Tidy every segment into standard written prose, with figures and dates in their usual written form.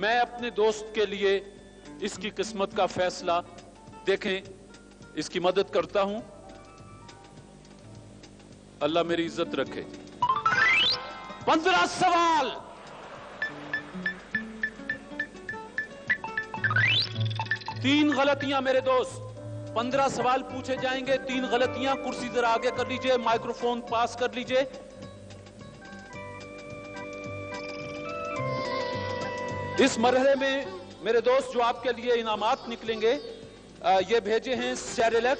मैं अपने दोस्त के लिए इसकी किस्मत का फैसला, देखें, इसकी मदद करता हूं। अल्लाह मेरी इज्जत रखे। 15 सवाल। तीन गलतियां मेरे दोस्त। 15 सवाल पूछे जाएंगे, 3 गलतियां। कुर्सी जरा आगे कर लीजिए, माइक्रोफोन पास कर लीजिए। इस मरहले में मेरे दोस्त जो आपके लिए इनामात निकलेंगे, ये भेजे हैं Cerelac,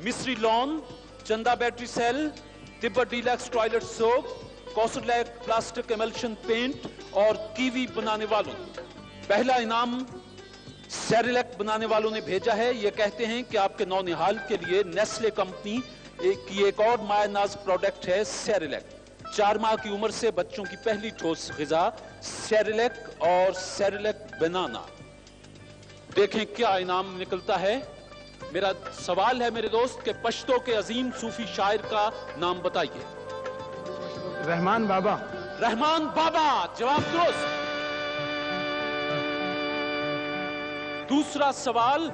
Misri lawn, Chanda battery cell, Tibet deluxe toilet soap, कॉसरलैक प्लास्टिक एमल्शन पेंट और कीवी बनाने वालों। पहला इनाम सेरेलैक बनाने वालों ने भेजा है। ये कहते हैं कि आपके नौनिहाल के लिए नेस्ले कंपनी की एक और मायनाज प्रोडक्ट है सेरेलैक। 4 माह की उम्र से बच्चों की पहली ठोस ग़िज़ा सेरेलैक और सेरेलैक बनाना। देखें क्या इनाम निकलता है। मेरा सवाल है मेरे दोस्त के पश्तो के अजीम सूफी शायर का नाम बताइए। रहमान बाबा। रहमान बाबा, जवाब दुरुस्त। दूसरा सवाल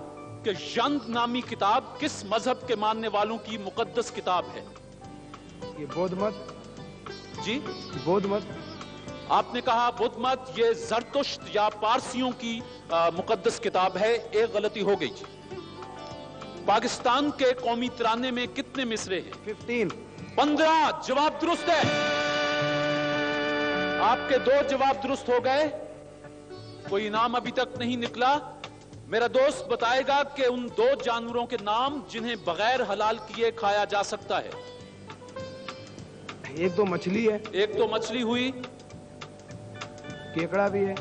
कि जंद नामी किताब किस मजहब के मानने वालों की मुकद्दस किताब है? ये बौद्ध मत। जी, बौद्ध मत। आपने कहा बुद्ध मत। ये जरतुश्त या पारसियों की मुकद्दस किताब है। एक गलती हो गई जी। पाकिस्तान के कौमी तराने में कितने मिसरे हैं? 15। जवाब दुरुस्त है। आपके 2 जवाब दुरुस्त हो गए। कोई इनाम अभी तक नहीं निकला। मेरा दोस्त बताएगा कि उन 2 जानवरों के नाम जिन्हें बगैर हलाल किए खाया जा सकता है। एक तो मछली है। एक तो मछली हुई, केकड़ा भी है।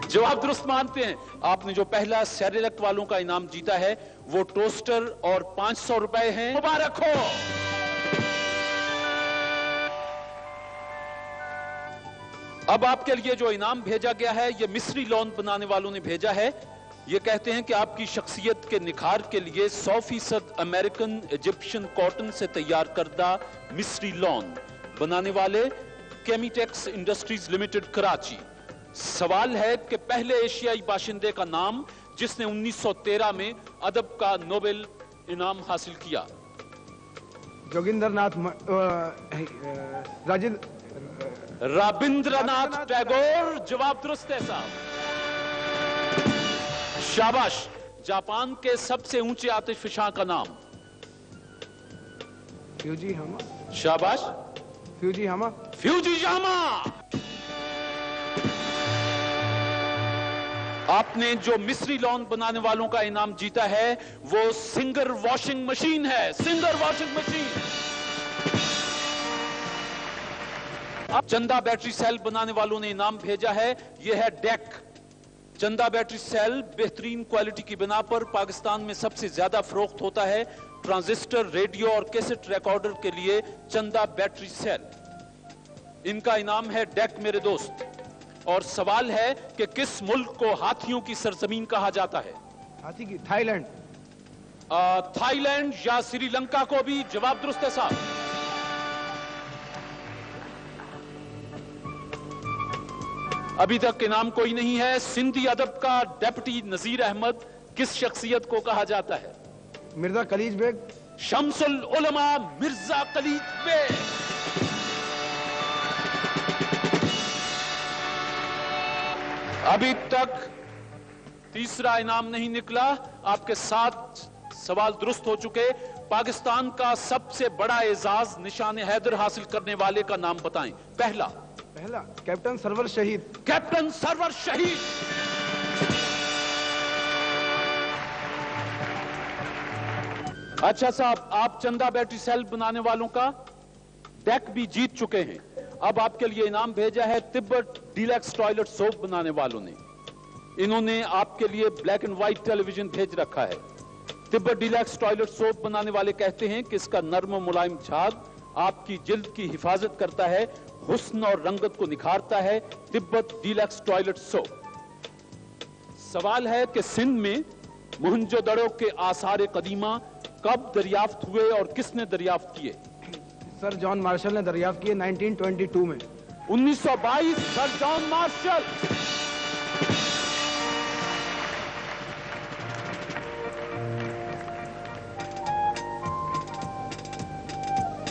जवाब दुरुस्त मानते हैं। आपने जो पहला सेरेलैक वालों का इनाम जीता है वो टोस्टर और 500 रुपए हैं। मुबारक हो। अब आपके लिए जो इनाम भेजा गया है ये मिस्री लॉन बनाने वालों ने भेजा है। ये कहते हैं कि आपकी शख्सियत के निखार के लिए 100% अमेरिकन इजिप्शियन कॉटन से तैयार करदा मिस्री लॉन बनाने वाले केमिटेक्स इंडस्ट्रीज लिमिटेड कराची। सवाल है कि पहले एशियाई बाशिंदे का नाम जिसने 1913 में अदब का नोबेल इनाम हासिल किया। जोगिंद्रनाथ रविंद्रनाथ टैगोर। जवाब दुरुस्त है साहब। शाबाश। जापान के सबसे ऊंचे आतिशफशां का नाम? फ्यूजीयामा। शाबाश। फ्यूजीयामा। फ्यूजीयामा। आपने जो मिस्री लॉन बनाने वालों का इनाम जीता है वो सिंगर वॉशिंग मशीन है। Singer washing machine. अब चंदा बैटरी सेल बनाने वालों ने इनाम भेजा है। यह है डेक। चंदा बैटरी सेल बेहतरीन क्वालिटी की बिना पर पाकिस्तान में सबसे ज्यादा फरोख्त होता है। ट्रांजिस्टर, रेडियो और कैसेट रिकॉर्डर के लिए चंदा बैटरी सेल। इनका इनाम है डेक मेरे दोस्त। और सवाल है कि किस मुल्क को हाथियों की सरजमीन कहा जाता है? हाथी की? थाईलैंड। थाईलैंड या श्रीलंका को भी। जवाब दुरुस्त है साहब। अभी तक इनाम कोई नहीं है। सिंधी अदब का डेप्यूटी नजीर अहमद किस शख्सियत को कहा जाता है? मिर्जा कलीज बेग। शम्सुल उलमा मिर्जा कलीज बेग। अभी तक तीसरा इनाम नहीं निकला। आपके 7 सवाल दुरुस्त हो चुके। पाकिस्तान का सबसे बड़ा एजाज निशान हैदर हासिल करने वाले का नाम बताएं। पहला कैप्टन सरवर शहीद। कैप्टन सरवर शहीद। अच्छा साहब, आप चंदा बैटरी सेल बनाने वालों का डेक भी जीत चुके हैं। अब आपके लिए इनाम भेजा है तिब्बत डीलक्स टॉयलेट सोप बनाने वालों ने। इन्होंने आपके लिए ब्लैक एंड व्हाइट टेलीविजन भेज रखा है। तिब्बत डीलक्स टॉयलेट सोप बनाने वाले कहते हैं कि इसका नर्म मुलायम झाग आपकी जिल्द की हिफाजत करता है, हुस्न और रंगत को निखारता है। Tibet deluxe toilet soap. सवाल है कि सिंध में मोहनजोदड़ो के आसार कदीमा कब दरियाफ्त हुए और किसने दरियाफ्त किए? सर जॉन मार्शल ने दरियाफ्त किए 1922 में। 1922 सर जॉन मार्शल।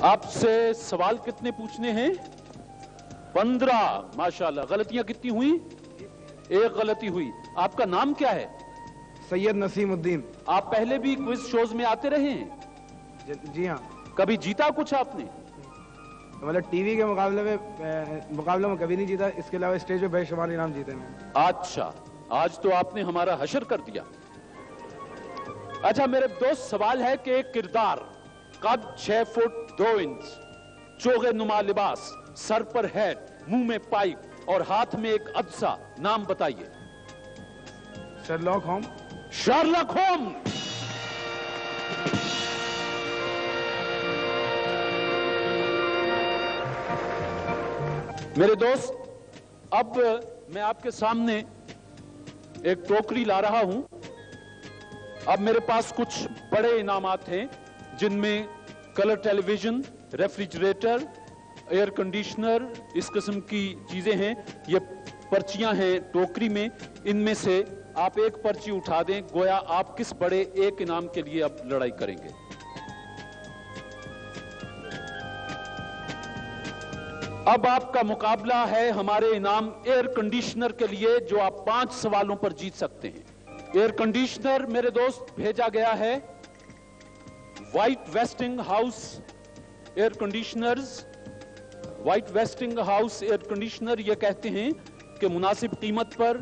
आपसे सवाल कितने पूछने हैं? 15। माशाल्लाह। गलतियां कितनी हुई? एक गलती हुई। आपका नाम क्या है? सैयद नसीमुद्दीन। आप पहले भी क्विज शोज में आते रहे हैं? जी हाँ। कभी जीता कुछ आपने? मतलब टीवी के मुकाबले में कभी नहीं जीता, इसके अलावा स्टेज पे बेशुमार इनाम जीते हैं। अच्छा, आज तो आपने हमारा हशर कर दिया। अच्छा मेरे दोस्त, सवाल है कि एक किरदार कद 6 फुट 2 इंच, चोगे नुमा लिबास, सर पर हैट, मुंह में पाइप और हाथ में एक अदसा, नाम बताइए। Sherlock home. Sherlock Holmes. मेरे दोस्त, अब मैं आपके सामने एक टोकरी ला रहा हूं। अब मेरे पास कुछ बड़े इनामात हैं, जिनमें colour television, refrigerator, air conditioner, इस किस्म की चीजें हैं। ये पर्चियां हैं टोकरी में, इनमें से आप एक पर्ची उठा दें, गोया आप किस बड़े एक इनाम के लिए अब लड़ाई करेंगे। अब आपका मुकाबला है हमारे इनाम एयर कंडीशनर के लिए, जो आप 5 सवालों पर जीत सकते हैं। एयर कंडीशनर मेरे दोस्त भेजा गया है white wasting house air conditioners. White wasting house air conditioner ये कहते हैं कि मुनासिब कीमत पर,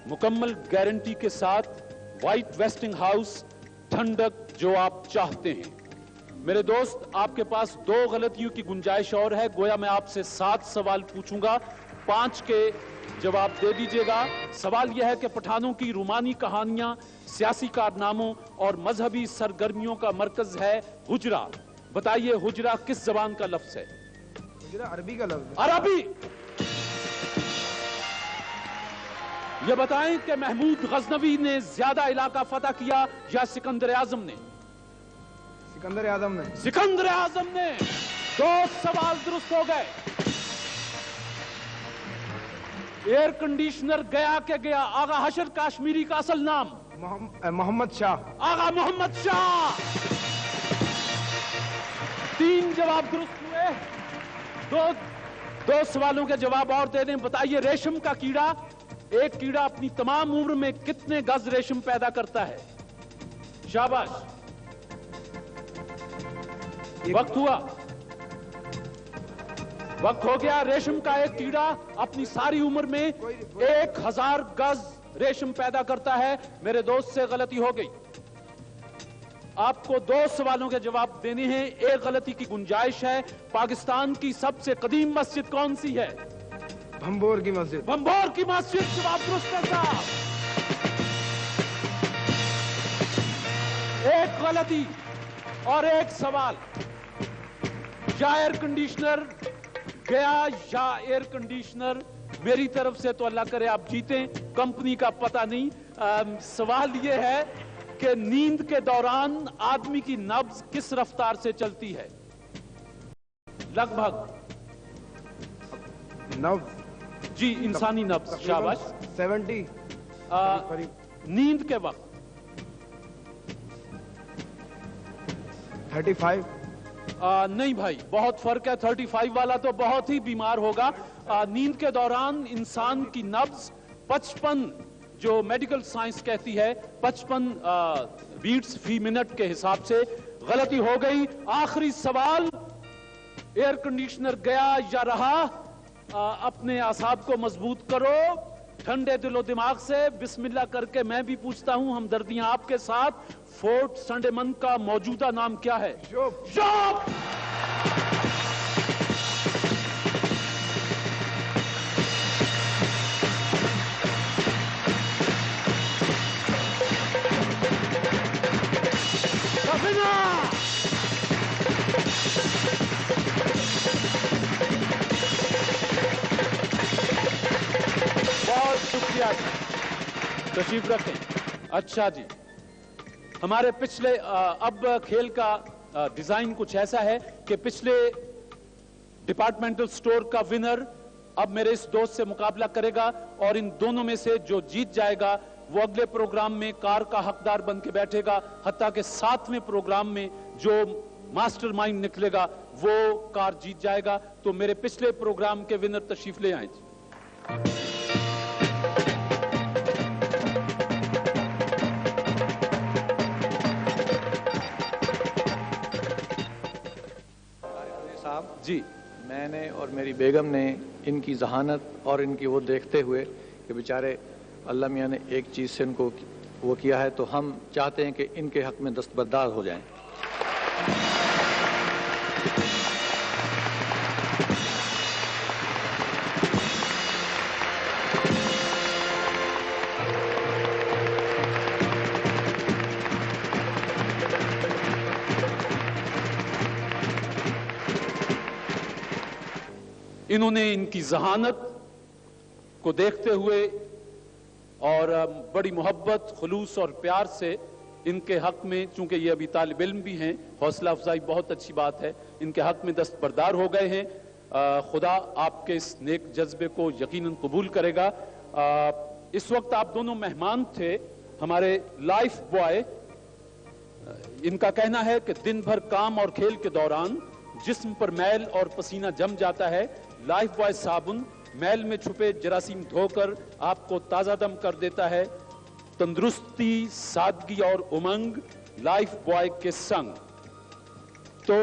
मुकम्मल गारंटी के साथ, व्हाइट वेस्टिंग हाउस, ठंडक जो आप चाहते हैं। मेरे दोस्त, आपके पास 2 गलतियों की गुंजाइश और है। गोया मैं आपसे 7 सवाल पूछूंगा, 5 के जवाब दे दीजिएगा। सवाल यह है कि पठानों की रूमानी कहानियां, सियासी कारनामों और मजहबी सरगर्मियों का मरकज है हुजरा। बताइए हुजरा किस जबान का लफ्ज है? हुजरा अरबी का लफ्ज। अरबी। यह बताएं कि महमूद गजनवी ने ज्यादा इलाका फतह किया या सिकंदर आजम ने? सिकंदर आजम ने। सिकंदर आजम ने। 2 सवाल दुरुस्त हो गए। एयर कंडीशनर गया के गया आगा हशर काश्मीरी का असल नाम? मोहम्मद शाह। आगा मोहम्मद शाह। 3 जवाब दुरुस्त हुए। 2 सवालों के जवाब और दे दें। बताइए रेशम का कीड़ा, एक कीड़ा अपनी तमाम उम्र में कितने गज रेशम पैदा करता है? शाबाश। वक्त हुआ, वक्त हो गया। रेशम का एक कीड़ा अपनी सारी उम्र में 1000 गज रेशम पैदा करता है। मेरे दोस्त से गलती हो गई। आपको 2 सवालों के जवाब देने हैं, एक गलती की गुंजाइश है। पाकिस्तान की सबसे कदीम मस्जिद कौन सी है? भंबोर की मस्जिद। भंबोर की मस्जिद। जवाब दुरुस्त है साहब। एक गलती और एक सवाल। या एयर कंडीशनर गया या एयर कंडीशनर, मेरी तरफ से तो अल्लाह करे आप जीतें, कंपनी का पता नहीं। सवाल यह है कि नींद के दौरान आदमी की नब्ज किस रफ्तार से चलती है? लगभग नब्ज। जी, इंसानी नब्ज। शाबाश। 70 नींद के वक्त 35। नहीं भाई, बहुत फर्क है। 35 वाला तो बहुत ही बीमार होगा। नींद के दौरान इंसान की नब्ज 55, जो मेडिकल साइंस कहती है 55 बीट्स फी मिनट के हिसाब से। गलती हो गई। आखिरी सवाल, एयर कंडीशनर गया या रहा? अपने आसाब को मजबूत करो, ठंडे दिलो दिमाग से बिस्मिल्लाह करके मैं भी पूछता हूं, हमदर्दियां आपके साथ। फोर्ट संडेमन का मौजूदा नाम क्या है? शोप। बहुत शुक्रिया जी, तशरीफ रखें। अच्छा जी, हमारे पिछले अब खेल का डिजाइन कुछ ऐसा है कि पिछले डिपार्टमेंटल स्टोर का विनर اب میرے اس دوست سے مقابلہ کرے گا اور ان دونوں میں سے جو جیت جائے گا وہ اگلے پروگرام میں کار کا حقدار بن کے بیٹھے گا، حتیٰ کہ 7ویں پروگرام میں جو ماسٹر مائنڈ نکلے گا وہ کار جیت جائے گا۔ تو میرے پچھلے پروگرام کے ونر تشریف لے آئیں۔ صاحب جی، میں نے اور میری بیگم نے ان کی ذہانت اور ان کی وہ دیکھتے ہوئے کہ بیچارے اللہ میاں نے ایک چیز سے ان کو وہ کیا ہے، تو ہم چاہتے ہیں کہ ان کے حق میں دستبردار ہو جائیں۔ انہوں نے ان کی ذہانت کو دیکھتے ہوئے اور بڑی محبت، خلوص اور پیار سے ان کے حق میں، چونکہ یہ ابھی طالب علم بھی ہیں، حوصلہ افزائی بہت اچھی بات ہے، ان کے حق میں دستبردار ہو گئے ہیں۔ خدا آپ کے اس نیک جذبے کو یقیناً قبول کرے گا۔ اس وقت آپ دونوں مہمان تھے۔ ہمارے لائف بوائے، ان کا کہنا ہے کہ دن بھر کام اور کھیل کے دوران جسم پر میل اور پسینہ جم جاتا ہے۔ لائف بوائے صابن میل میں چھپے جراثیم دھو کر آپ کو تازہ دم کر دیتا ہے۔ تندرستی، سادگی اور امنگ لائف بوائے کے سنگ۔ تو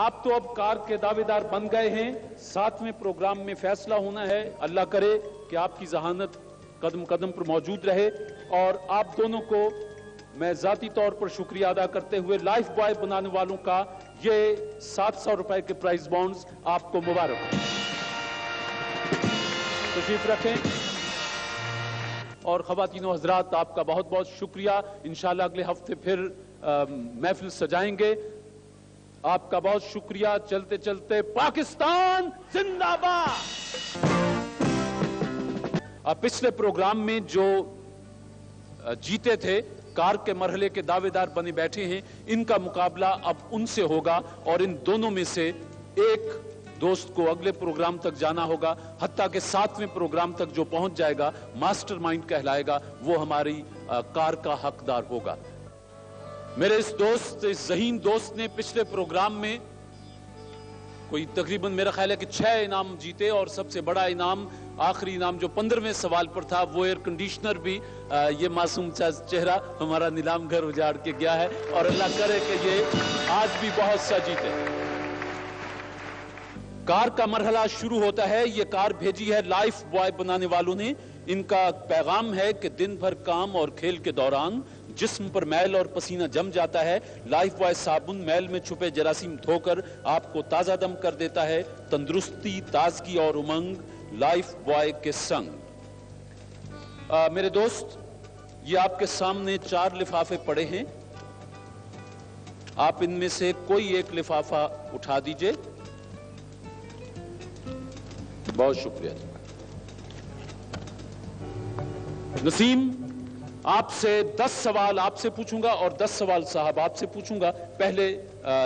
آپ تو اب کار کے دعوے دار بن گئے ہیں۔ 7ویں پروگرام میں فیصلہ ہونا ہے۔ اللہ کرے کہ آپ کی ذہانت قدم قدم پر موجود رہے، اور آپ دونوں کو میں ذاتی طور پر شکریہ ادا کرتے ہوئے لائف بوائے بنانے والوں کا یہ 700 روپے کے پرائز بانڈز آپ کو مبارک۔ تشریف رکھیں۔ اور خواتین و حضرات، آپ کا بہت بہت شکریہ۔ انشاءاللہ اگلے ہفتے پھر محفل سجائیں گے۔ آپ کا بہت شکریہ۔ چلتے چلتے پاکستان زندہ باد۔ پچھلے پروگرام میں جو جیتے تھے، کار کے مرحلے کے دعوے دار بنے بیٹھے ہیں، ان کا مقابلہ اب ان سے ہوگا، اور ان دونوں میں سے ایک دوست کو اگلے پروگرام تک جانا ہوگا، حتیٰ کہ 7ویں پروگرام تک جو پہنچ جائے گا، ماسٹر مائنڈ کہلائے گا، وہ ہماری کار کا حقدار ہوگا۔ میرے اس ذہین دوست نے پچھلے پروگرام میں کوئی تقریباً میرا خیال ہے کہ 6 انعام جیتے، اور سب سے بڑا انعام، آخری انعام جو 15ویں سوال پر تھا، وہ ایئر کنڈیشنر بھی یہ معصوم چہرہ ہمارا نیلام گھر اجاڑ کے گیا ہے، اور اللہ کرے کہ یہ آج بھی بہت سا جیتے۔ کار کا مرحلہ شروع ہوتا ہے۔ یہ کار بھیجی ہے لائف بوائے بنانے والوں نے۔ ان کا پیغام ہے کہ دن بھر کام اور کھیل کے دوران جسم پر میل اور پسینہ جم جاتا ہے۔ لائف بوائے صابن میل میں چھپے جراثیم دھو کر آپ کو تازہ دم کر دیتا ہے۔ تندرستی، تازگی اور امنگ لائف بوائے کے سنگ۔ میرے دوست، یہ آپ کے سامنے 4 لفافے پڑے ہیں۔ آپ ان میں سے کوئی ایک لفافہ اٹھا دیجئے۔ بہت شکریہ۔ نسیم، آپ سے 10 سوال آپ سے پوچھوں گا اور 10 سوال صاحب آپ سے پوچھوں گا۔ پہلے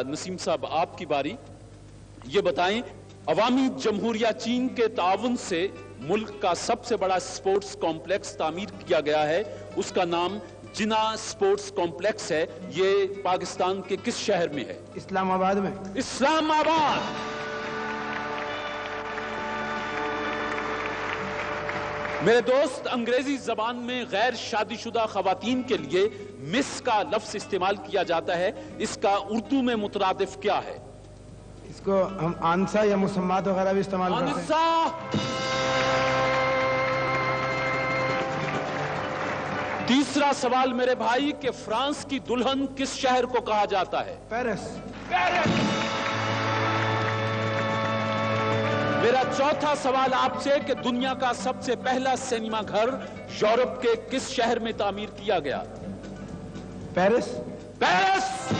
نسیم صاحب، آپ کی باری۔ یہ بتائیں، عوامی جمہوریہ چین کے تعاون سے ملک کا سب سے بڑا سپورٹس کمپلیکس تعمیر کیا گیا ہے، اس کا نام جنا سپورٹس کمپلیکس ہے۔ یہ پاکستان کے کس شہر میں ہے؟ اسلام آباد میں۔ اسلام آباد۔ میرے دوست، انگریزی زبان میں غیر شادی شدہ خواتین کے لیے مس کا لفظ استعمال کیا جاتا ہے، اس کا اردو میں مترادف کیا ہے؟ اس کو ہم آنسا یا مسمات وغیرہ بھی استعمال کرتے ہیں۔ آنسا۔ تیسرا سوال میرے بھائی، کہ فرانس کی دلہن کس شہر کو کہا جاتا ہے؟ پیرس۔ میرا چوتھا سوال آپ سے، کہ دنیا کا سب سے پہلا سینما گھر یورپ کے کس شہر میں تعمیر کیا گیا؟ پیرس۔ پیرس۔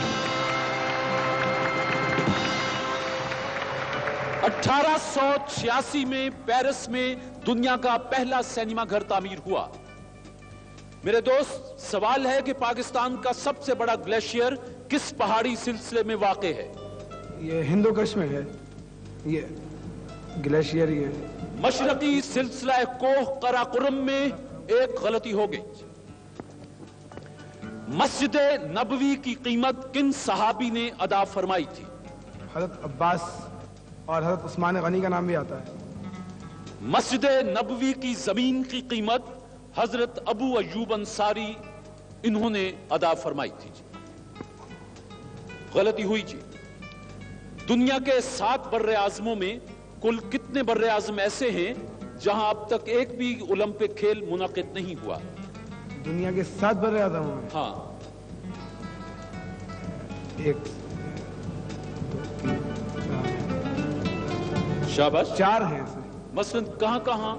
1886 میں پیرس میں دنیا کا پہلا سینما گھر تعمیر ہوا۔ میرے دوست، سوال ہے کہ پاکستان کا سب سے بڑا گلیشیئر کس پہاڑی سلسلے میں واقع ہے؟ یہ ہندو کش میں ہے۔ یہ ग्लेशियर ही है। मशरकी सिलसिला कोह कराकुरम में एक गलती हो गई। मस्जिद नबवी की कीमत किन सहाबी ने अदा फरमाई थी? हजरत अब्बास और हजरत उस्मान गनी का नाम भी आता है। मस्जिद नबवी की जमीन की कीमत हजरत अबू अयूब अंसारी इन्होंने अदा फरमाई थी। गलती हुई जी। दुनिया के 7 बर्रे आजमों में कुल कितने बर्रे आजम ऐसे हैं जहां अब तक एक भी ओलंपिक खेल मुनाकिद नहीं हुआ? दुनिया के 7 बर्रे आज़म में हाँ, 1 शाबाश। 4 हैं ऐसे। मसलन कहां कहां?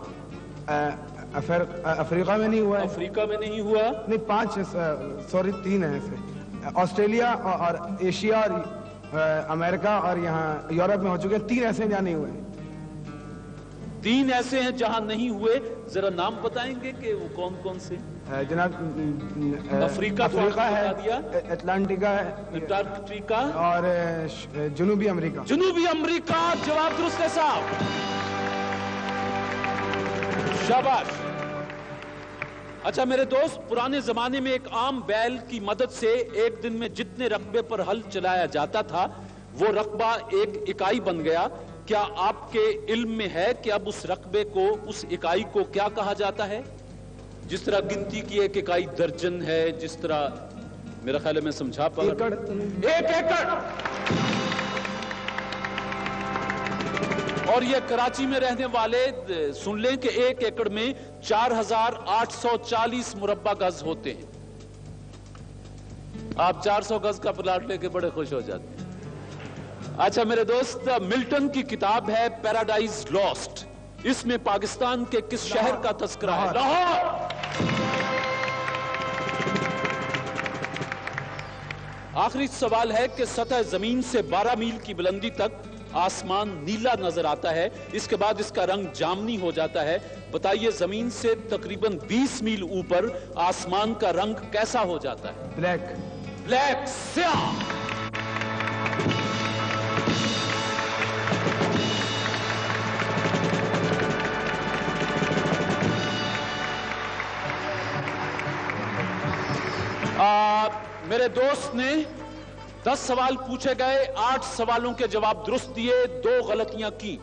अफ्रीका में नहीं हुआ है। अफ्रीका में नहीं हुआ। नहीं 5 है, सॉरी 3 है ऐसे। ऑस्ट्रेलिया और एशिया और अमेरिका और यहाँ यूरोप में हो चुके हैं। 3 ऐसे हैं जहाँ नहीं हुए। 3 ऐसे हैं जहां नहीं हुए। जरा नाम बताएंगे कि वो कौन कौन से? जनाब अफ्रीका तो अफ्रीका आपने है, बता दिया। अटलांटिका है अंटार्कटिका और जनूबी अमेरिका। जनूबी अमेरिका। जवाब दुरुस्त है साहब, शाबाश। अच्छा मेरे दोस्त, पुराने जमाने में एक आम बैल की मदद से एक दिन में जितने रकबे पर हल चलाया जाता था वो रकबा एक इकाई बन गया। क्या आपके इल्म में है कि अब उस रकबे को, उस इकाई को क्या कहा जाता है? जिस तरह गिनती की एक इकाई दर्जन है, जिस तरह मेरा ख्याल है मैं समझा पा रहा हूं। एकड़। 1 एकड़। और ये कराची में रहने वाले सुन लें कि 1 एकड़ में 4840 मुरब्बा गज होते हैं। आप 400 गज का प्लाट लेके बड़े खुश हो जाते हैं। अच्छा मेरे दोस्त, मिल्टन की किताब है पैराडाइज लॉस्ट। इसमें पाकिस्तान के किस शहर का तस्करा है? लाहौर। आखिरी सवाल है कि सतह जमीन से 12 मील की बुलंदी तक आसमान नीला नजर आता है, इसके बाद इसका रंग जामनी हो जाता है। बताइए जमीन से तकरीबन 20 मील ऊपर आसमान का रंग कैसा हो जाता है? ब्लैक। ब्लैक, स्याह। मेरे दोस्त ने 10 सवाल पूछे गए, 8 सवालों के जवाब दुरुस्त दिए, 2 गलतियां की।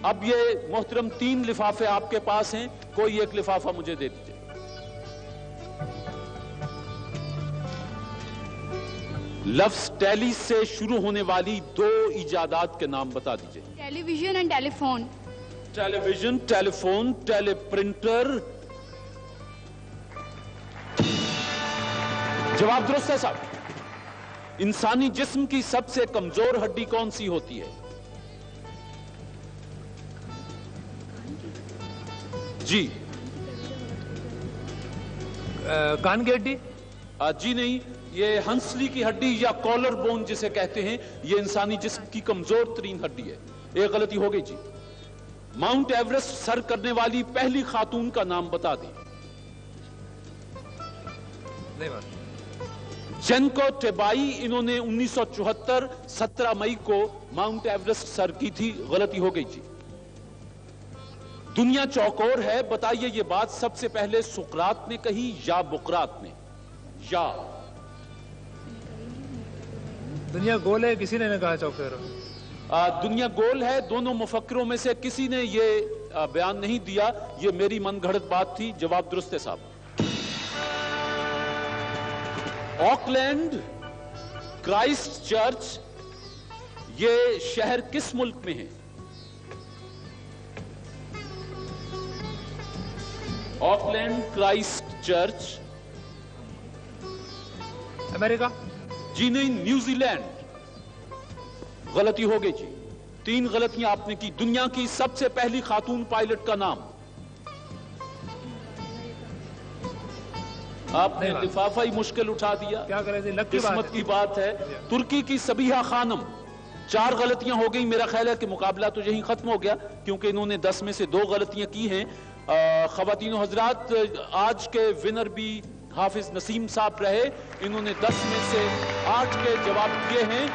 अब ये मोहतरम 3 लिफाफे आपके पास हैं, कोई एक लिफाफा मुझे दे दीजिए। लफ्ज टैली से शुरू होने वाली 2 इजादात के नाम बता दीजिए। Television and telephone. Television, telephone, teleprinter. जवाब दुरुस्त है साहब। इंसानी जिस्म की सबसे कमजोर हड्डी कौन सी होती है? जी कान की हड्डी? जी नहीं, ये हंसली की हड्डी या कॉलर बोन जिसे कहते हैं, ये इंसानी जिस्म की कमजोर तरीन हड्डी है। एक गलती हो गई जी। माउंट एवरेस्ट सर करने वाली पहली खातून का नाम बता दी। नहीं बात। जेनको टेबाई, इन्होंने 1974 17 मई को माउंट एवरेस्ट सर की थी। गलती हो गई जी। दुनिया चौकोर है, बताइए ये बात सबसे पहले सुकरात ने कही या बुकरात ने? या दुनिया गोल है, किसी ने कहा चौकोर। दुनिया गोल है, दोनों मुफक्किरों में से किसी ने ये बयान नहीं दिया, ये मेरी मनगढ़ंत बात थी। जवाब दुरुस्त है साहब। ऑकलैंड, क्राइस्ट चर्च, ये शहर किस मुल्क में है? Auckland, Christ church. अमेरिका? जी नहीं, न्यूजीलैंड। गलती हो गई जी। 3 गलतियां आपने की। दुनिया की सबसे पहली खातून पायलट का नाम? आपने लिफाफा ही मुश्किल उठा दिया। क्या करें जी, लक की किस्मत बात की बात है। तुर्की की सबिहा खानम। 4 गलतियां हो गई। मेरा ख्याल है कि मुकाबला तो यहीं खत्म हो गया, क्योंकि इन्होंने 10 में से 2 गलतियां की हैं। खवातीन हजरात, आज के विनर भी हाफिज नसीम साहब रहे। इन्होंने 10 में से 8 के जवाब दिए हैं।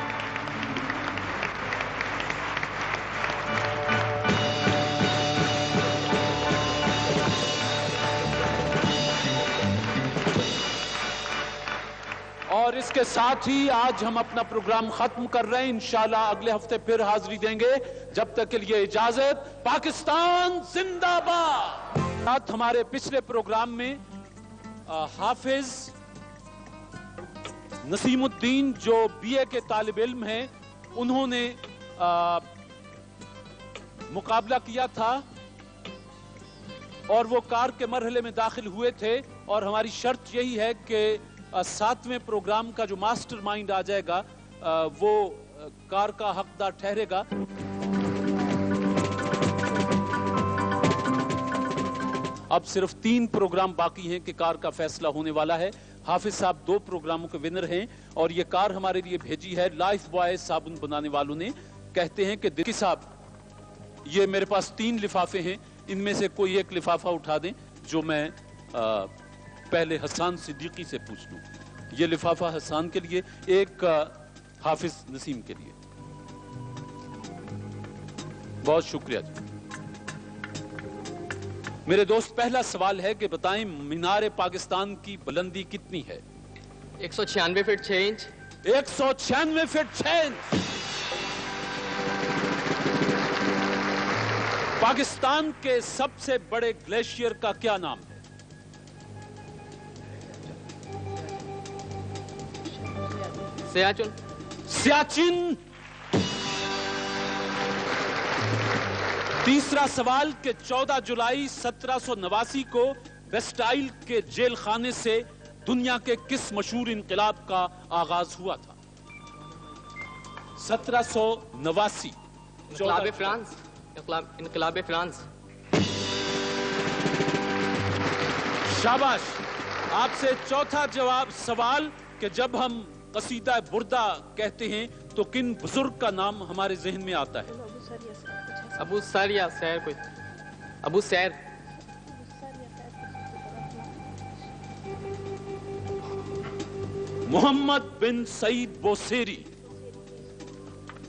इसके साथ ही आज हम अपना प्रोग्राम खत्म कर रहे हैं। इंशाल्लाह अगले हफ्ते फिर हाजिरी देंगे। जब तक के लिए इजाजत। पाकिस्तान जिंदाबाद। साथ हमारे पिछले प्रोग्राम में हाफिज नसीमुद्दीन जो बीए के तालिब इल्म हैं, उन्होंने मुकाबला किया था और वो कार के मरहले में दाखिल हुए थे। और हमारी शर्त यही है कि 7वें प्रोग्राम का जो मास्टर माइंड आ जाएगा वो कार का हकदार ठहरेगा। अब सिर्फ 3 प्रोग्राम बाकी हैं कि कार का फैसला होने वाला है। हाफिज साहब 2 प्रोग्रामों के विनर हैं और ये कार हमारे लिए भेजी है लाइफ बॉय साबुन बनाने वालों ने। कहते हैं कि दिक्की साहब, ये मेरे पास 3 लिफाफे हैं, इनमें से कोई एक लिफाफा उठा दें जो मैं पहले हसन सिद्दीकी से पूछ लूं। ये लिफाफा हसन के लिए, एक हाफिज नसीम के लिए। बहुत शुक्रिया जी। मेरे दोस्त, पहला सवाल है कि बताएं मीनार पाकिस्तान की बुलंदी कितनी है? 196 feet 6 inch. 196 feet 6 inch. Pakistan के सबसे बड़े ग्लेशियर का क्या नाम है? सियाचिन। सियाचिन। तीसरा सवाल कि 14 जुलाई 1789 को बेस्टाइल के जेल खाने से दुनिया के किस मशहूर इनकलाब का आगाज हुआ था? 1789। इनकलाब फ्रांस। इनकलाब फ्रांस। शाबाश। आपसे चौथा जवाब सवाल कि जब हम कसीदा बुर्दा कहते हैं तो किन बुजुर्ग का नाम हमारे जहन में आता है? अबू सर या सैर कोई। अबू सैर। मोहम्मद बिन सईद बोसेरी।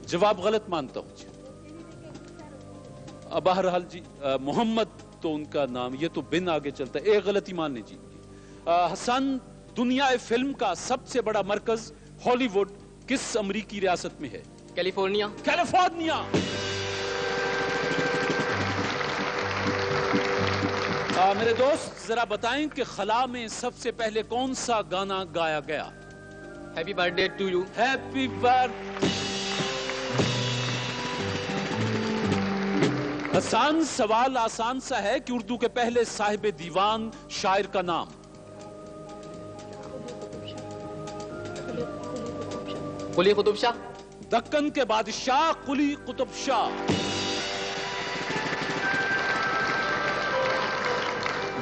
जवाब गलत मानता हूं जी। बहरहाल जी, मोहम्मद तो उनका नाम, ये तो बिन आगे चलता है। एक गलती मान लीजिए। हसन, दुनिया फिल्म का सबसे बड़ा मरकज हॉलीवुड किस अमरीकी रियासत में है? कैलिफोर्निया। कैलिफोर्निया। मेरे दोस्त, जरा बताएं कि खला में सबसे पहले कौन सा गाना गाया गया? Happy birthday to you. Happy birthday. Hasan, सवाल आसान सा है कि उर्दू के पहले साहिब दीवान शायर का नाम? कुली कुतुब शाह। दक्कन के बादशाह कुली कुतुब शाह।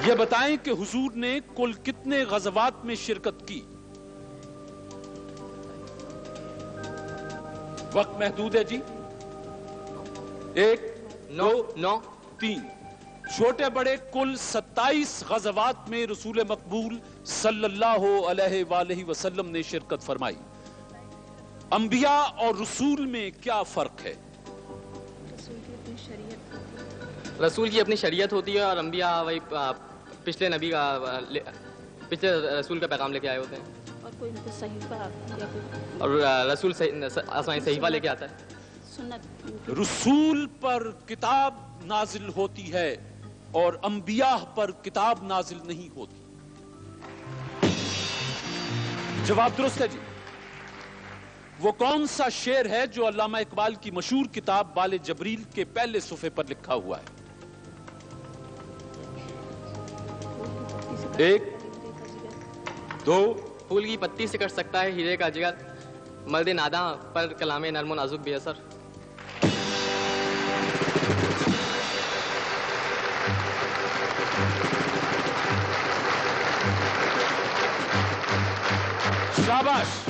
ये बताएं कि हुजूर ने कुल कितने गज़वात में शिरकत की? वक्त महदूद है जी। 1 2 9 3। छोटे बड़े कुल 27 गज़वात में रसूल मकबूल सल्लल्लाहु अलैहि वसल्लम ने शिरकत फरमाई। अंबिया और रसूल में क्या फर्क है? रसूल की अपनी शरीयत होती है और अंबिया वही पिछले नबी का पिछले रसूल का पैगाम लेके आए होते हैं। और कोई उनको सहीफा या कोई और रसूल आसमानी सहीफा लेके आता है। सुन्नत। रसूल पर किताब नाजिल होती है और अंबिया पर किताब नाजिल नहीं होती। जवाब दुरुस्त है जी। वो कौन सा शेर है जो अल्लामा इकबाल की मशहूर किताब बाले जबरील के पहले सुफे पर लिखा हुआ है? 1 2। फूल की पत्ती से कट सकता है हीरे का जिगर, मर्द नादा पर कलामे नरमो नाजुक बेअसर। शाबाश।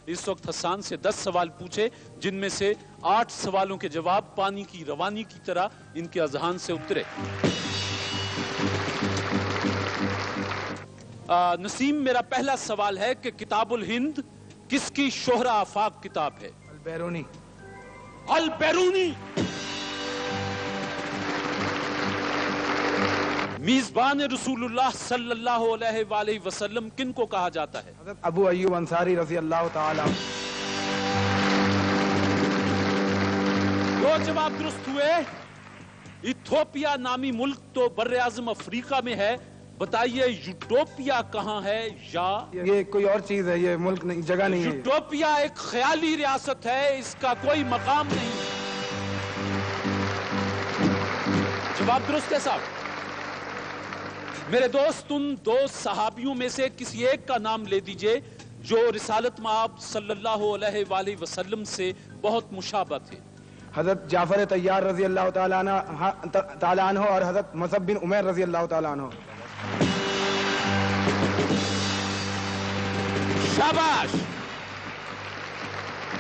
इस वक्त हसन से 10 सवाल पूछे, जिनमें से 8 सवालों के जवाब पानी की रवानी की तरह इनके अजहान से उतरे। नसीम, मेरा पहला सवाल है कि किताबुल हिंद किसकी शोहरा आफाक किताब है? अलबैरूनी। अल बैरूनी। میزبان رسولullah सल्लल्लाहु अलैहि वसल्लम किन को कहा जाता है? हज़रत अबू अय्यूब अंसारी रज़ी अल्लाह ताला। दो जवाब दुरुस्त हुए। इथोपिया नामी मुल्क तो बर्रे आज़म अफ्रीका में है, बताइए यूटोपिया कहाँ है? या ये कोई और चीज है, ये मुल्क नहीं, जगह नहीं है। यूटोपिया एक ख्याली रियासत है, इसका कोई मकाम नहीं। जवाब दुरुस्त है साहब। मेरे दोस्त, उन दो सहाबियों में से किसी एक का नाम ले दीजिए जो रिसालत मआब सल्लल्लाहु अलैहि वसल्लम से बहुत मुशाबह थे। हजरत जाफर तैयार रजी अल्लाह ताला अन्हु और हजरत मुसअब बिन उमैर रजी अल्लाह ताला अन्हु। शाबाश।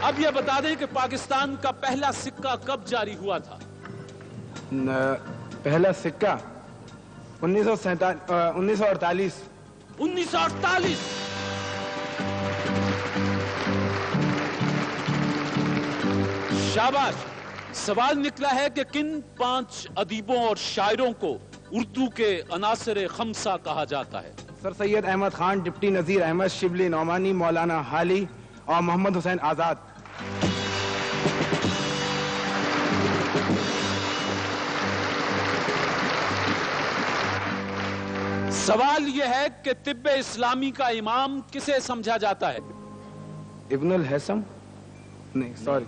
अब यह बता दें कि पाकिस्तान का पहला सिक्का कब जारी हुआ था? पहला सिक्का 1948। 1948। शाबाश। सवाल निकला है कि किन 5 अदीबों और शायरों को उर्दू के अनासर खमसा कहा जाता है? सर सैयद अहमद खान, डिप्टी नजीर अहमद, शिबली नौमानी, मौलाना हाली और मोहम्मद हुसैन आजाद। सवाल यह है कि तिब्बे इस्लामी का इमाम किसे समझा जाता है? इब्नुल हैसम नहीं, सॉरी,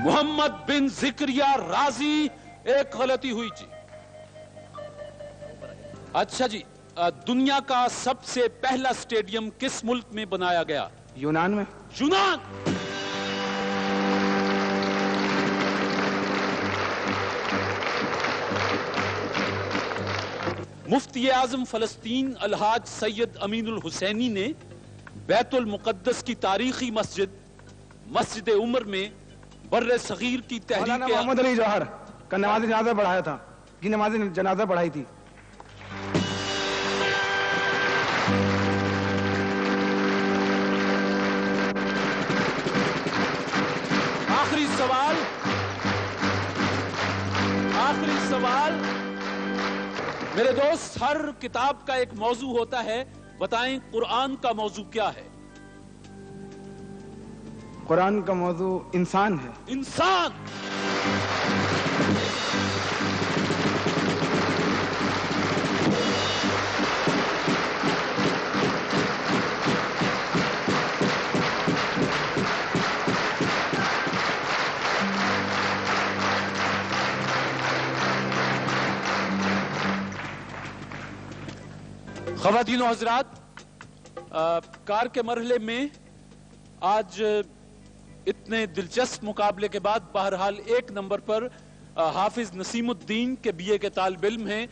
मोहम्मद बिन जिक्रिया राजी। एक गलती हुई जी। अच्छा जी, दुनिया का सबसे पहला स्टेडियम किस मुल्क में बनाया गया? यूनान में। यूनान। मुफ्ती आजम फलस्तीन अलहाज सैयद अमीनुल हुसैनी ने बैतुल मुकद्दस की तारीखी मस्जिद उमर में बर्रे सगीर की तहरीक मोहम्मद अली जौहर का नमाज जनाजा पढ़ाया था, जी नमाज जनाजा पढ़ाई थी। आखिरी सवाल मेरे दोस्त, हर किताब का एक मौजू होता है, बताएं कुरान का मौजू क्या है? कुरान का मौजू इंसान है। इंसान। ख़वातीन और हज़रात, कार के मरहले में आज इतने दिलचस्प मुकाबले के बाद बहरहाल 1 नंबर पर हाफिज नसीमुद्दीन के बीए के तालिब इल्म हैं।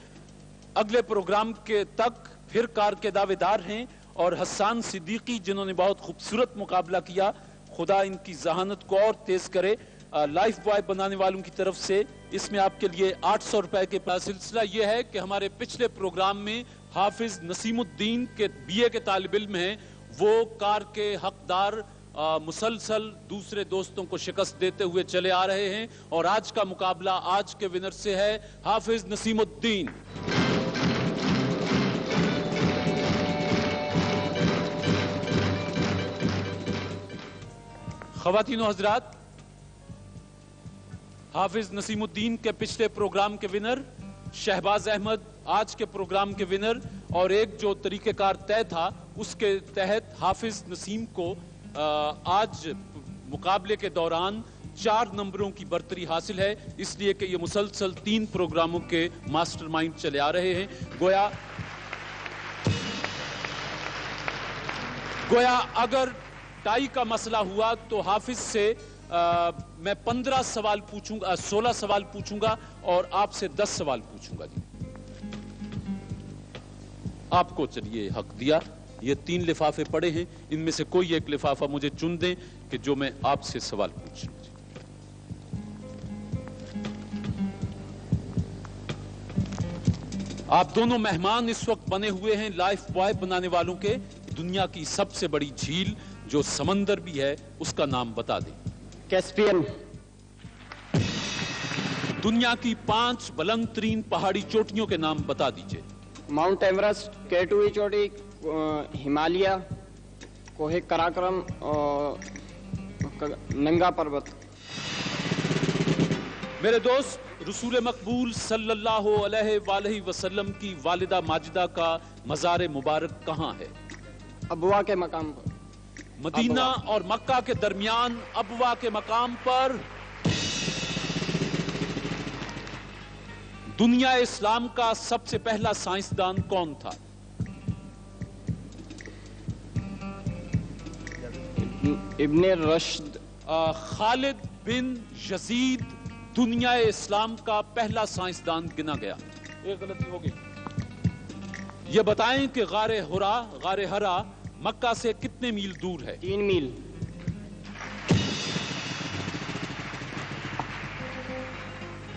अगले प्रोग्राम के तक फिर कार के दावेदार हैं और हसन सिद्दीकी जिन्होंने बहुत खूबसूरत मुकाबला किया। खुदा इनकी जहानत को और तेज करे। लाइफ बॉय बनाने वालों की तरफ से इसमें आपके लिए 800 रुपए के पास। सिलसिला यह है कि हमारे पिछले प्रोग्राम में हाफिज नसीमुद्दीन के बीए के तालिब इल्म हैं, वो कार के हकदार मुसलसल दूसरे दोस्तों को शिकस्त देते हुए चले आ रहे हैं और आज का मुकाबला आज के विनर से है हाफिज नसीमुद्दीन। ख़वातीन और हज़रात, हाफिज नसीमुद्दीन के पिछले प्रोग्राम के विनर शहबाज अहमद आज के प्रोग्राम के विनर, और एक जो तरीकेकार तय था उसके तहत हाफिज नसीम को आज मुकाबले के दौरान 4 नंबरों की बर्तरी हासिल है, इसलिए कि ये मुसलसल 3 प्रोग्रामों के मास्टरमाइंड चले आ रहे हैं। गोया अगर टाई का मसला हुआ तो हाफिज से मैं 15 सवाल पूछूंगा, 16 सवाल पूछूंगा और आपसे 10 सवाल पूछूंगा जी। आपको चलिए हक दिया। ये 3 लिफाफे पड़े हैं, इनमें से कोई एक लिफाफा मुझे चुन दें कि जो मैं आपसे सवाल पूछ लूं। आप दोनों मेहमान इस वक्त बने हुए हैं लाइफ बॉय बनाने वालों के। दुनिया की सबसे बड़ी झील जो समंदर भी है उसका नाम बता दें। कैस्पियन। दुनिया की 5 बुलंद तरीन पहाड़ी चोटियों के नाम बता दीजिए। माउंट एवरेस्ट, केटुई चोटी, हिमालय, कोहे कराक्रम और नंगा पर्वत। मेरे दोस्त, रसूल मकबूल सल्लल्लाहु अलैहि वसल्लम की वालिदा माजिदा का मज़ार मुबारक कहाँ है? अबवा के मकाम पर। मदीना और मक्का के दरमियान अबवा के मकाम पर। दुनिया इस्लाम का सबसे पहला साइंसदान कौन था? इब्ने रश्द। खालिद बिन यजीद दुनिया इस्लाम का पहला साइंसदान गिना गया। एक गलती होगी। यह बताएं कि गारे हरा मक्का से कितने मील दूर है? 3 मील।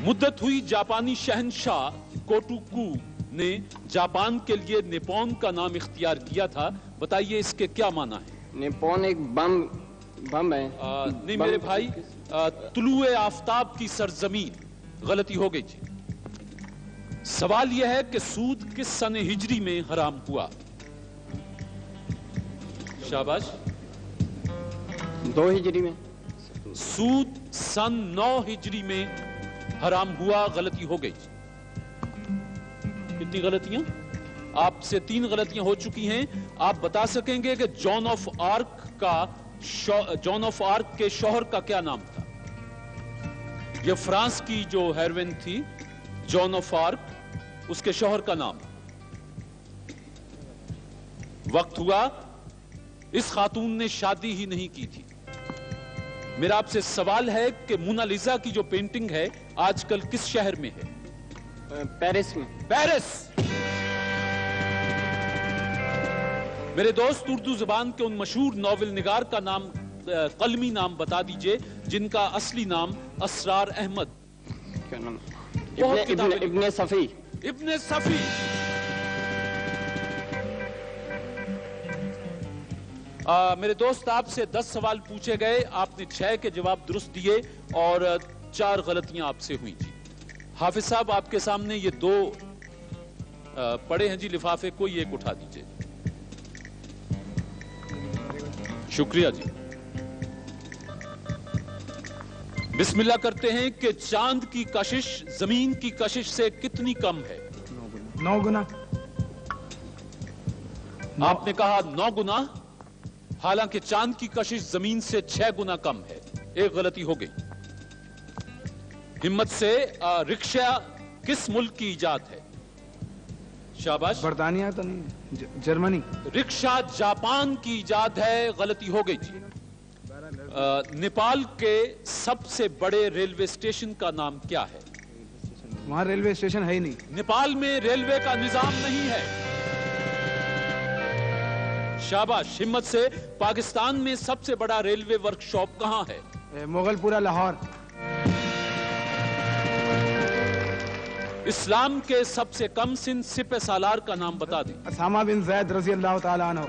मुद्दत हुई जापानी शहंशाह कोटोकू ने जापान के लिए निप्पॉन का नाम इख्तियार किया था। बताइए इसके क्या माना है? निप्पॉन एक बम है। नहीं मेरे भाई, तुलुए आफताब की सरजमीन। गलती हो गई जी। सवाल यह है कि सूद किस सन हिजरी में हराम हुआ? शाबाश। 2 हिजरी में। सूद सन 9 हिजरी में हराम हुआ। गलती हो गई। कितनी गलतियां? आपसे 3 गलतियां हो चुकी हैं। आप बता सकेंगे कि जॉन ऑफ आर्क के शौहर का क्या नाम था? यह फ्रांस की जो हेरोइन थी जॉन ऑफ आर्क, उसके शौहर का नाम। वक्त हुआ। इस खातून ने शादी ही नहीं की थी। मेरा आपसे सवाल है कि मोनालिसा की जो पेंटिंग है आजकल किस शहर में है? पेरिस में। पेरिस। मेरे दोस्त, उर्दू जुबान के उन मशहूर नॉवेल निगार का नाम, कलमी नाम बता दीजिए जिनका असली नाम असरार अहमद। क्या नाम? इब्ने सफी। इब्ने सफी। मेरे दोस्त, आपसे 10 सवाल पूछे गए, आपने 6 के जवाब दुरुस्त दिए और 4 गलतियां आपसे हुई थी। हाफिज साहब, आपके सामने ये 2 पड़े हैं जी लिफाफे, कोई एक उठा दीजिए। शुक्रिया जी। बिस्मिल्लाह करते हैं कि चांद की कशिश जमीन की कशिश से कितनी कम है? 9 गुना। आपने कहा 9 गुना, हालांकि चांद की कशिश जमीन से 6 गुना कम है। एक गलती हो गई। हिम्मत से। रिक्शा किस मुल्क की इजाद है? शाबाश। बर्तानिया तो नहीं, जर्मनी। रिक्शा जापान की इजाद है। गलती हो गई जी। नेपाल के सबसे बड़े रेलवे स्टेशन का नाम क्या है? वहां रेलवे स्टेशन है ही नहीं। नेपाल में रेलवे का निजाम नहीं है। शाबाश। हिम्मत से। पाकिस्तान में सबसे बड़ा रेलवे वर्कशॉप कहां है? मुगलपुरा, लाहौर। इस्लाम के सबसे कम सिन सिपह सालार का नाम बता दें। उसामा बिन ज़ैद रज़ी अल्लाह ताला अन्हु।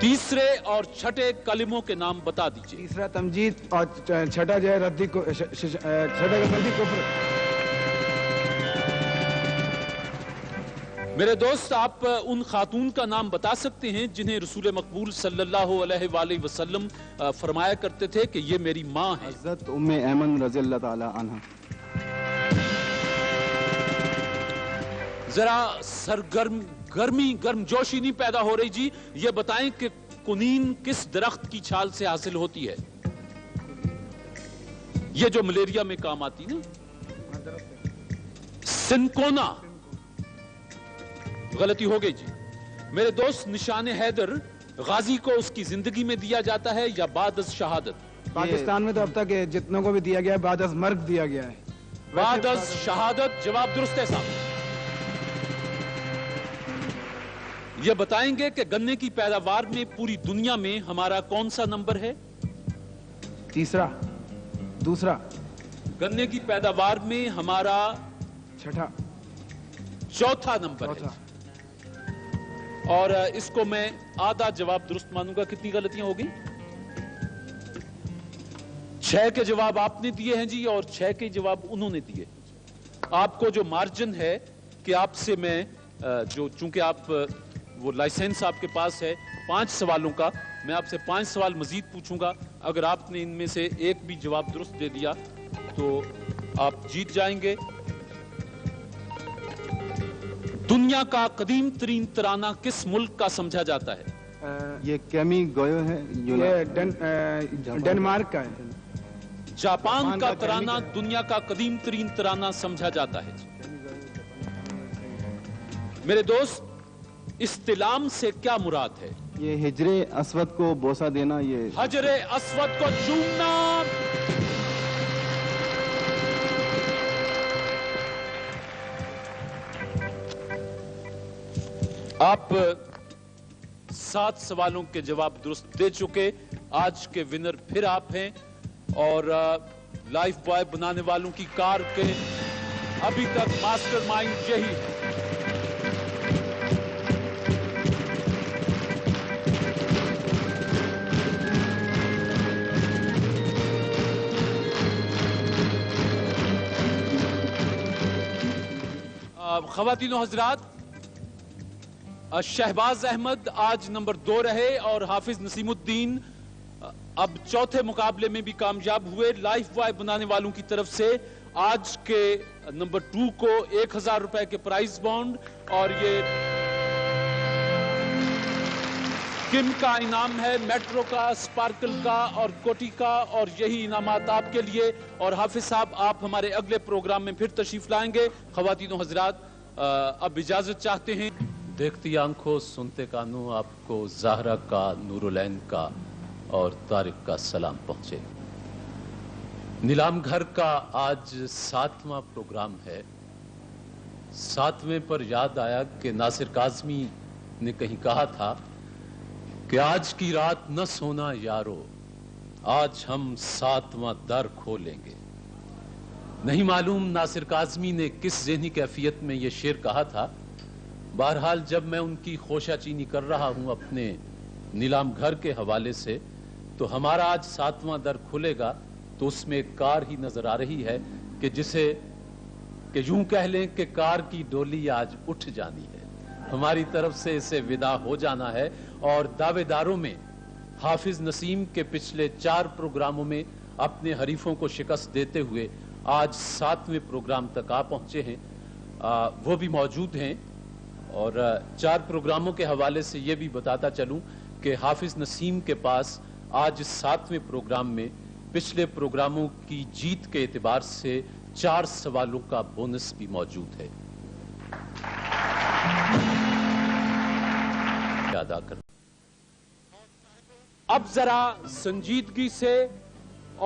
तीसरे और छठे कलिमों के नाम बता दीजिए। तीसरा तमजीद और छठा जो है रद्दी को, छठा का रद्दी कुफ्र। मेरे दोस्त, आप उन खातून का नाम बता सकते हैं जिन्हें रसूल मकबूल सल्लल्लाहु अलैहि वसल्लम फरमाया करते थे कि ये मेरी माँ है? हज़रत उम्मे ऐमन रज़ी अल्लाह ताला अन्हा। जरा गर्मजोशी नहीं पैदा हो रही जी। ये बताएं कि कुनीन किस दरख्त की छाल से हासिल होती है? ये जो मलेरिया में काम आती ना, सिनकोना। गलती हो गई जी। मेरे दोस्त, निशान हैदर गाजी को उसकी जिंदगी में दिया जाता है या बाद अज़ शहादत? पाकिस्तान में तो अब तक जितनों को भी दिया गया है बाद अज़ मर्ग दिया गया है। बाद अज़ शहादत। जवाब दुरुस्त है साहब। यह बताएंगे कि गन्ने की पैदावार में पूरी दुनिया में हमारा कौन सा नंबर है? तीसरा। दूसरा। गन्ने की पैदावार में हमारा छठा। चौथा नंबर है। और इसको मैं आधा जवाब दुरुस्त मानूंगा। कितनी गलतियां होगी? 6 کے जवाब आपने दिए हैं जी और 6 के जवाब उन्होंने दिए। आपको जो मार्जिन है कि आपसे मैं जो चूंकि आप वो लाइसेंस आपके पास है 5 सवालों का, मैं आपसे 5 सवाल मजीद पूछूंगा। अगर आपने इनमें से एक भी जवाब दुरुस्त दे दिया तो आप जीत जाएंगे। दुनिया का कदीम तरीन तराना किस मुल्क का समझा जाता है? ये कैमी गोयो है। ये डेनमार्क का है। जापान का तराना दुनिया का कदीम तरीन तराना समझा जाता है। मेरे दोस्त, इस्तिलाम से क्या मुराद है? ये हिजरे अस्वद को बोसा देना, ये हजरे अस्वद को चूमना। आप 7 सवालों के जवाब दुरुस्त दे चुके। आज के विनर फिर आप हैं और लाइफ बॉय बनाने वालों की कार के अभी तक मास्टरमाइंड यही है। ख़वातीनो हज़रात, शहबाज अहमद आज नंबर 2 रहे और हाफिज नसीमुद्दीन अब चौथे मुकाबले में भी कामयाब हुए। लाइफ बॉय बनाने वालों की तरफ से आज के नंबर 2 को 1000 रुपए के प्राइज बॉन्ड और ये किम का इनाम है, मेट्रो का, स्पार्कल का और कोटी का, और यही इनामात आपके लिए। और हाफिज साहब, आप हमारे अगले प्रोग्राम में फिर तशरीफ लाएंगे। ख़वातीनो हज़रात, अब इजाजत चाहते हैं। देखती आंखों सुनते कानों, आपको ज़ाहरा का, नूरुलैन का और तारिक का सलाम पहुंचे। नीलाम घर का आज 7वां प्रोग्राम है। 7वें पर याद आया कि नासिर काज़मी ने कहीं कहा था कि आज की रात न सोना यारो, आज हम 7वां दर खोलेंगे। नहीं मालूम नासिर काज़मी ने किस ज़हनी कैफियत में ये शेर कहा था। बहरहाल जब मैं उनकी खोशाचीनी कर रहा हूं अपने नीलाम घर के हवाले से, तो हमारा आज 7वां दर खुलेगा तो उसमें एक कार ही नजर आ रही है कि जिसे कि यूं कह लें कि कार की डोली आज उठ जानी है। हमारी तरफ से इसे विदा हो जाना है। और दावेदारों में हाफिज नसीम के पिछले 4 प्रोग्रामों में अपने हरीफों को शिकस्त देते हुए आज 7वें प्रोग्राम तक आ पहुंचे हैं, वो भी मौजूद हैं। और 4 प्रोग्रामों के हवाले से ये भी बताता चलूं कि हाफिज नसीम के पास आज 7वें प्रोग्राम में पिछले प्रोग्रामों की जीत के एतबार से 4 सवालों का बोनस भी मौजूद है। अदा कर अब जरा संजीदगी से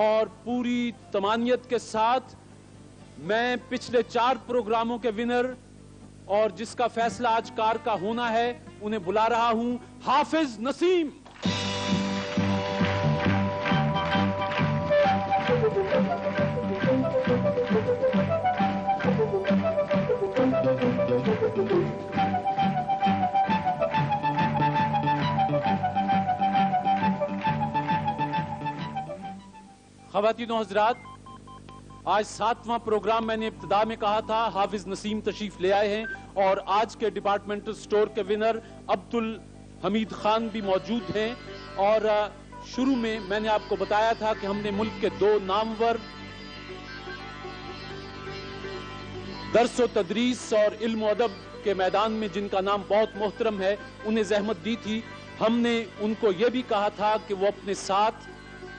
और पूरी तमानियत के साथ मैं पिछले 4 प्रोग्रामों के विनर और जिसका फैसला आज कार का होना है उन्हें बुला रहा हूं। हाफिज नसीम। ख़वातीनो हज़रात, आज 7वां प्रोग्राम मैंने इब्तिदा में कहा था हाफिज नसीम तशरीफ ले आए हैं और आज के डिपार्टमेंटल स्टोर के विनर अब्दुल हमीद खान भी मौजूद हैं। और शुरू में मैंने आपको बताया था कि हमने मुल्क के 2 नामवर दर्स व तदरीस और इल्म अदब के मैदान में जिनका नाम बहुत मोहतरम है, उन्हें जहमत दी थी। हमने उनको ये भी कहा था कि वो अपने साथ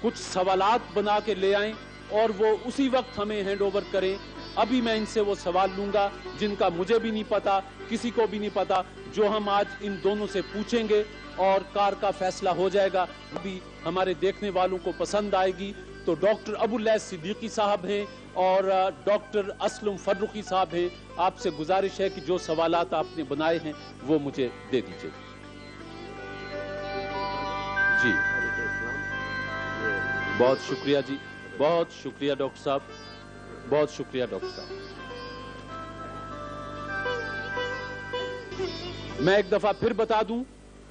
कुछ सवालात बना के ले आएं और वो उसी वक्त हमें हैंड ओवर करें। अभी मैं इनसे वो सवाल लूंगा जिनका मुझे भी नहीं पता, किसी को भी नहीं पता, जो हम आज इन दोनों से पूछेंगे और कार का फैसला हो जाएगा। अभी हमारे देखने वालों को पसंद आएगी तो डॉक्टर अबुल्लैस सिद्दीकी साहब हैं और डॉक्टर असलम फर्रुखी साहब हैं। आपसे गुजारिश है कि जो सवालात आपने बनाए हैं वो मुझे दे दीजिए। जी बहुत शुक्रिया जी, बहुत शुक्रिया डॉक्टर साहब, बहुत शुक्रिया डॉक्टर साहब। मैं एक दफा फिर बता दूं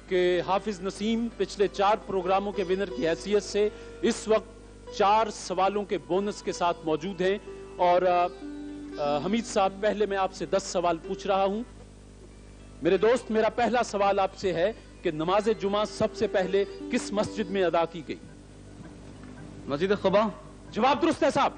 कि हाफिज नसीम पिछले 4 प्रोग्रामों के विनर की हैसियत से इस वक्त 4 سوالوں کے بونس کے ساتھ موجود ہیں. اور حمید صاحب، پہلے میں آپ سے 10 سوال پوچھ رہا ہوں. میرے دوست، میرا پہلا سوال آپ سے ہے کہ نماز جمعہ سب سے پہلے کس مسجد میں ادا کی گئی؟ مسجد قباء. جواب درست ہے صاحب.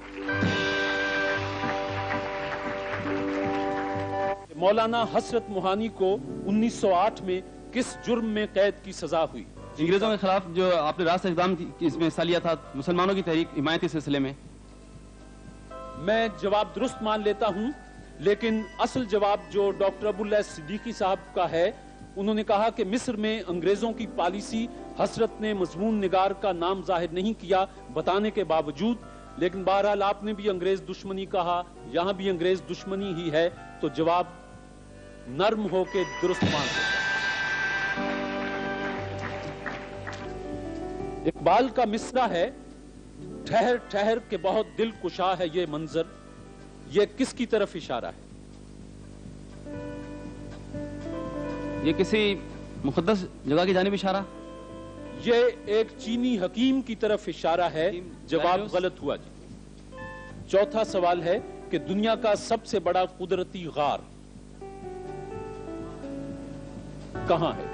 مولانا حسرت موہانی کو 1908 میں کس جرم میں قید کی سزا ہوئی؟ انگریزوں کے خلاف جو آپ نے راست اقدام اس میں حصہ لیا تھا، مسلمانوں کی تحریک حمایتی سلسلے میں. میں جواب درست مان لیتا ہوں، لیکن اصل جواب جو ڈاکٹر ابو اللہ صدیقی صاحب کا ہے، انہوں نے کہا کہ مصر میں انگریزوں کی پالیسی، حسرت نے مضمون نگار کا نام ظاہر نہیں کیا بتانے کے باوجود، لیکن بہرحال آپ نے بھی انگریز دشمنی کہا، یہاں بھی انگریز دشمنی ہی ہے، تو جواب نرم ہو کے درست مان لیتا. اقبال کا مصرع ہے، ٹھہر ٹھہر کے بہت دل کشا ہے یہ منظر، یہ کس کی طرف اشارہ ہے؟ یہ کسی مقدس جگہ کی جانب اشارہ؟ یہ ایک چینی حکیم کی طرف اشارہ ہے. جواب غلط ہوا جی. چوتھا سوال ہے کہ دنیا کا سب سے بڑا قدرتی غار کہاں ہے؟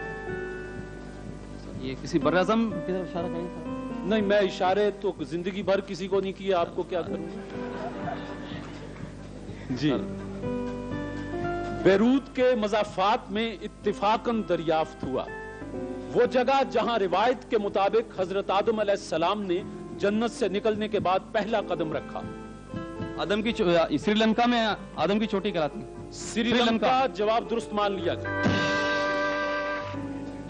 یہ کسی بر اعظم کی طرف اشارہ کریں تھا؟ نہیں، میں اشارے تو زندگی بھر کسی کو نہیں کیا، آپ کو کیا کروں جی. بیروت کے مضافات میں اتفاقاً دریافت ہوا وہ جگہ جہاں روایت کے مطابق حضرت آدم علیہ السلام نے جنت سے نکلنے کے بعد پہلا قدم رکھا. آدم کی سری لنکا میں آدم کی چوٹی کراتی. سری لنکا. جواب درست مان لیا جائے.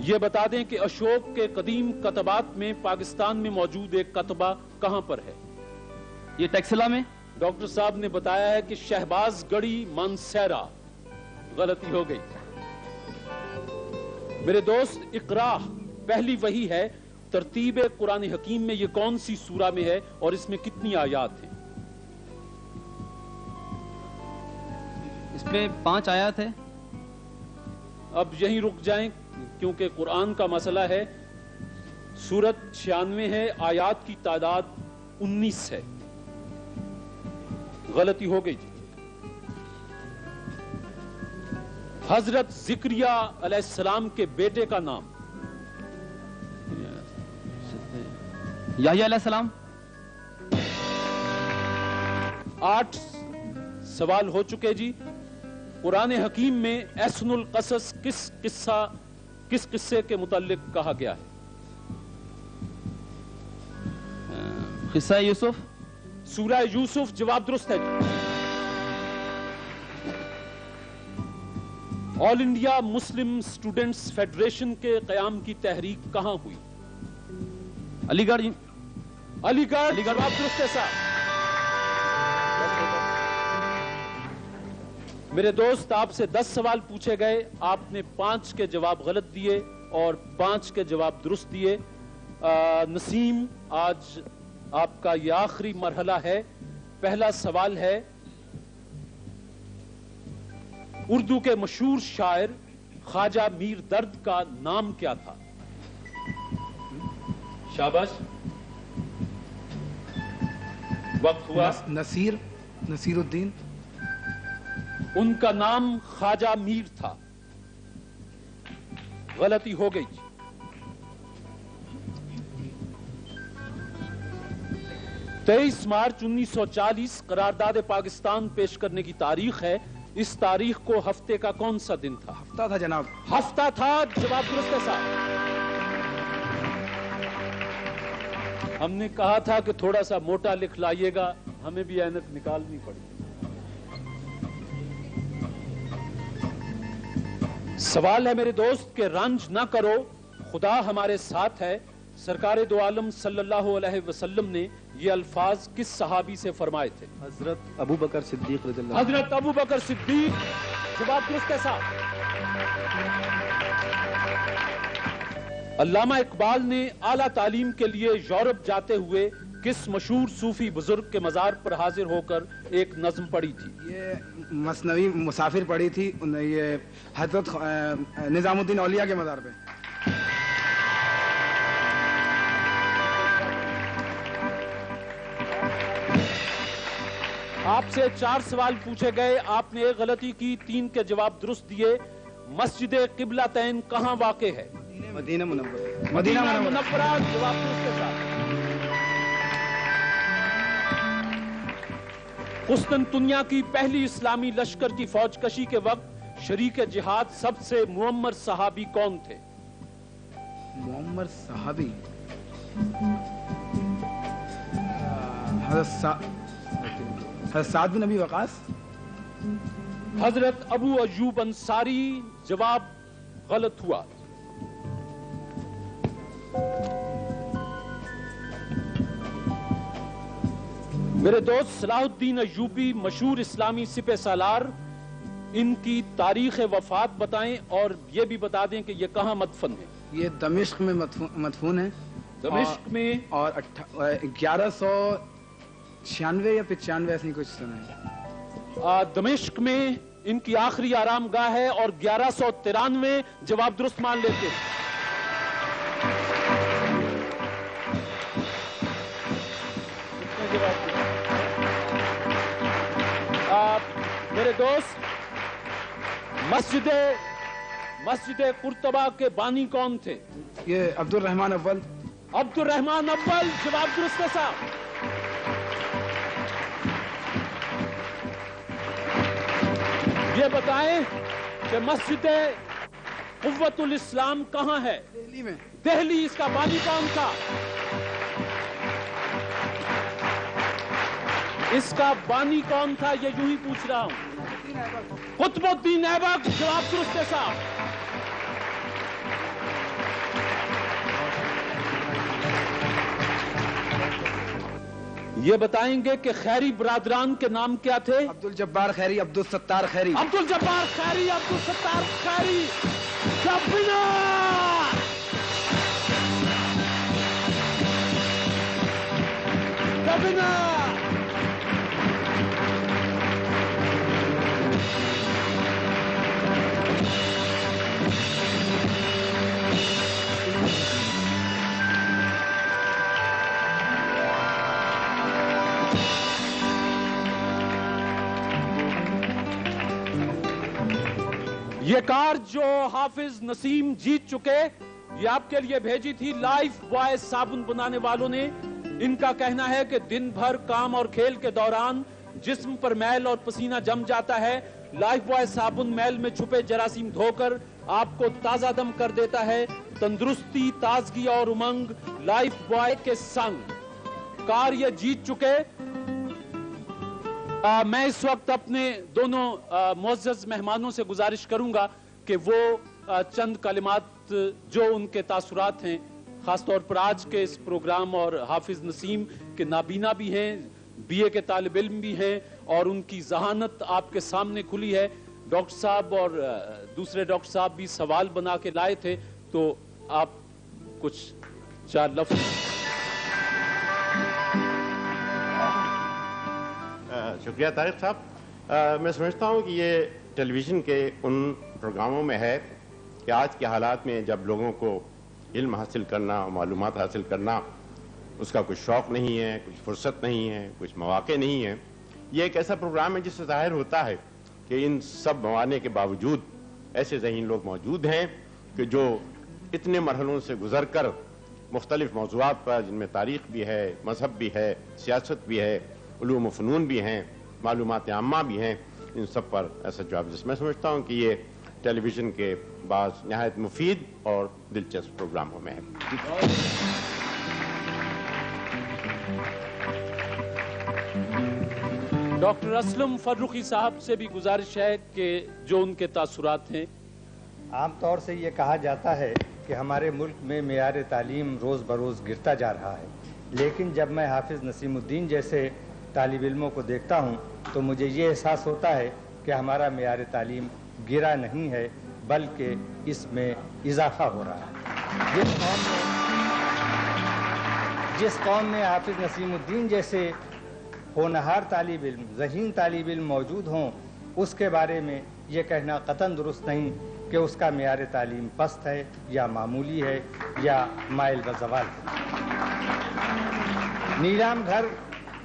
یہ بتا دیں کہ اشوک کے قدیم کتبات میں پاکستان میں موجود ایک کتبہ کہاں پر ہے؟ یہ ٹیکسلا میں. ڈاکٹر صاحب نے بتایا ہے کہ شہباز گڑھی مانسیرا. غلطی ہو گئی. میرے دوست، اقرا پہلی وحی ہے. ترتیب قرآن حکیم میں یہ کون سی سورہ میں ہے اور اس میں کتنی آیات ہیں؟ اس میں 5 آیات ہے. اب یہیں رک جائیں کیونکہ قرآن کا مسئلہ ہے. سورت 96 ہے، آیات کی تعداد 19 ہے. غلطی ہو گئی جی. حضرت زکریا علیہ السلام کے بیٹے کا نام؟ یحییٰ علیہ السلام. 8 سوال ہو چکے جی. قرآن حکیم میں احسن القصص کس قصے کے متعلق کہا گیا ہے؟ قصہ یوسف. سورہ یوسف. جواب درست ہے جی. آل انڈیا مسلم اسٹوڈنٹس فیڈریشن کے قیام کی تحریک کہاں ہوئی؟ علی گڑھ. علی گڑھ. جواب درست ہے صاحب. میرے دوست، آپ سے 10 سوال پوچھے گئے، آپ نے 5 کے جواب غلط دیے اور 5 کے جواب درست دیے. نسیم، آج آپ کا یہ آخری مرحلہ ہے. پہلا سوال ہے، اردو کے مشہور شاعر خواجہ میر درد کا نام کیا تھا؟ شاباش. وقت ہوا. نصیر الدین. ان کا نام خواجہ میر تھا. غلطی ہو گئی. 23 مارچ 1940 قرارداد پاکستان پیش کرنے کی تاریخ ہے. اس تاریخ کو ہفتے کا کون سا دن تھا؟ ہفتہ تھا جناب. ہفتہ تھا. جواب درست ہے صاحب. ہم نے کہا تھا کہ تھوڑا سا موٹا لکھ لائیے گا، ہمیں بھی اینک نکالنی پڑی. سوال ہے میرے دوست کہ رنج نہ کرو، خدا ہمارے ساتھ ہے. سرکار دو عالم صلی اللہ علیہ وسلم نے یہ الفاظ کس صحابی سے فرمائے تھے؟ حضرت ابو بکر صدیق رضی اللہ عنہ. حضرت ابو بکر صدیق. جواب درست ہے صاحب. علامہ اقبال نے اعلیٰ تعلیم کے لیے یورپ جاتے ہوئے کس مشہور صوفی بزرگ کے مزار پر حاضر ہو کر ایک نظم پڑھی تھی؟ یہ مثنوی مسافر پڑھی تھی یہ حضرت نظام الدین اولیاء کے مزار پہ. آپ سے 4 سوال پوچھے گئے، آپ نے 1 غلطی کی، 3 کے جواب درست دیے۔ مسجد قبلتین کہاں واقع ہے؟ مدینہ منورہ۔ مدینہ منورہ، جواب درست کے ساتھ۔ قسطنطنیہ کی پہلی اسلامی لشکر کی فوج کشی کے وقت شریک جہاد سب سے معمر صحابی کون تھے؟ معمر صحابی حضرت سعد بن ابی وقاص۔ حضرت ابو ایوب انصاری، جواب غلط ہوا۔ میرے دوست صلاح الدین ایوبی مشہور اسلامی سپہ سالار، ان کی تاریخ وفات بتائیں اور یہ بھی بتا دیں کہ یہ کہاں مدفن ہے؟ یہ دمشق میں مدفون ہے، دمشق میں، اور 1196 یا 95 ایسے ہی کچھ سنا ہے۔ دمشق میں ان کی آخری آرام گاہ ہے اور 1193 جواب درست مان لیتے ہیں۔ میرے دوست، مسجد قرطبہ کے بانی کون تھے؟ یہ عبد الرحمن اول۔ عبد الرحمن اول، جواب درست کے ساتھ۔ یہ بتائیں کہ مسجد قوت الاسلام کہاں ہے؟ دہلی میں۔ دہلی، اس کا بانی کون تھا؟ اس کا بانی کون تھا یہ یوں ہی پوچھ رہا ہوں۔ قطب الدین ایبک، جواب درست کے ساتھ۔ یہ بتائیں گے کہ خیری برادران کے نام کیا تھے؟ عبد الجبار خیری، عبد الستار خیری۔ عبد الجبار خیری، عبد الستار خیری، شبنا شبنا۔ یہ کار جو حافظ نسیم جیت چکے، یہ آپ کے لیے بھیجی تھی لائف بوائے صابن بنانے والوں نے۔ ان کا کہنا ہے کہ دن بھر کام اور کھیل کے دوران جسم پر میل اور پسینہ جم جاتا ہے، لائف بوائے صابن میل میں چھپے جراثیم دھو کر آپ کو تازہ دم کر دیتا ہے۔ تندرستی، تازگی اور امنگ لائف بوائے کے سنگ۔ کار یہ جیت چکے۔ میں اس وقت اپنے دونوں معزز مہمانوں سے گزارش کروں گا کہ وہ چند کلمات جو ان کے تاثرات ہیں، خاص طور پر آج کے اس پروگرام، اور حافظ نسیم کے نابینا بھی ہیں، BA کے طالب علم بھی ہیں، اور ان کی ذہانت آپ کے سامنے کھلی ہے۔ ڈاکٹر صاحب اور دوسرے ڈاکٹر صاحب بھی سوال بنا کے لائے تھے، تو آپ کچھ 4 لفظ۔ شکریہ طارق صاحب۔ میں سمجھتا ہوں کہ یہ ٹیلی ویژن کے ان پروگراموں میں ہے کہ آج کے حالات میں جب لوگوں کو علم حاصل کرنا، معلومات حاصل کرنا، اس کا کچھ شوق نہیں ہے، کچھ فرصت نہیں ہے، کچھ مواقع نہیں ہے، یہ ایک ایسا پروگرام ہے جس سے ظاہر ہوتا ہے کہ ان سب موانع کے باوجود ایسے ذہین لوگ موجود ہیں کہ جو اتنے مرحلوں سے گزر کر مختلف موضوعات پر، جن میں تاریخ بھی ہے، مذہب بھی ہے، سیاست بھی ہے، علوم و فنون بھی ہیں، معلومات عامہ بھی ہیں، ان سب پر ایسا جواب۔ جس میں سمجھتا ہوں کہ یہ ٹیلی ویژن کے بعض نہایت مفید اور دلچسپ پروگراموں میں ہے۔ ڈاکٹر اسلم فرخی صاحب سے بھی گزارش ہے کہ جو ان کے تاثرات ہیں۔ عام طور سے یہ کہا جاتا ہے کہ ہمارے ملک میں معیار تعلیم روز بروز گرتا جا رہا ہے، لیکن جب میں حافظ نسیم الدین جیسے طالب علموں کو دیکھتا ہوں تو مجھے یہ احساس ہوتا ہے کہ ہمارا معیار تعلیم گرا نہیں ہے بلکہ اس میں اضافہ ہو رہا ہے۔ جس قوم میں حافظ نسیم الدین جیسے ہونہار طالب علم، ذہین طالب علم موجود ہوں، اس کے بارے میں یہ کہنا قطعاً درست نہیں کہ اس کا معیار تعلیم پست ہے یا معمولی ہے یا مائل و زوال ہے۔ نیلام گھر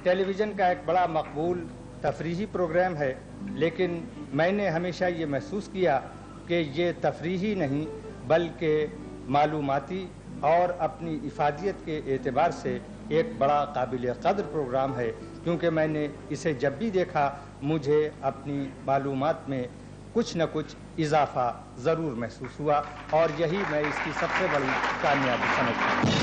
ٹیلی ویژن کا ایک بڑا مقبول تفریحی پروگرام ہے، لیکن میں نے ہمیشہ یہ محسوس کیا کہ یہ تفریحی نہیں بلکہ معلوماتی اور اپنی افادیت کے اعتبار سے ایک بڑا قابل قدر پروگرام ہے، کیونکہ میں نے اسے جب بھی دیکھا مجھے اپنی معلومات میں کچھ نہ کچھ اضافہ ضرور محسوس ہوا، اور یہی میں اس کی سب سے بڑی کامیابی سمجھتا ہوں۔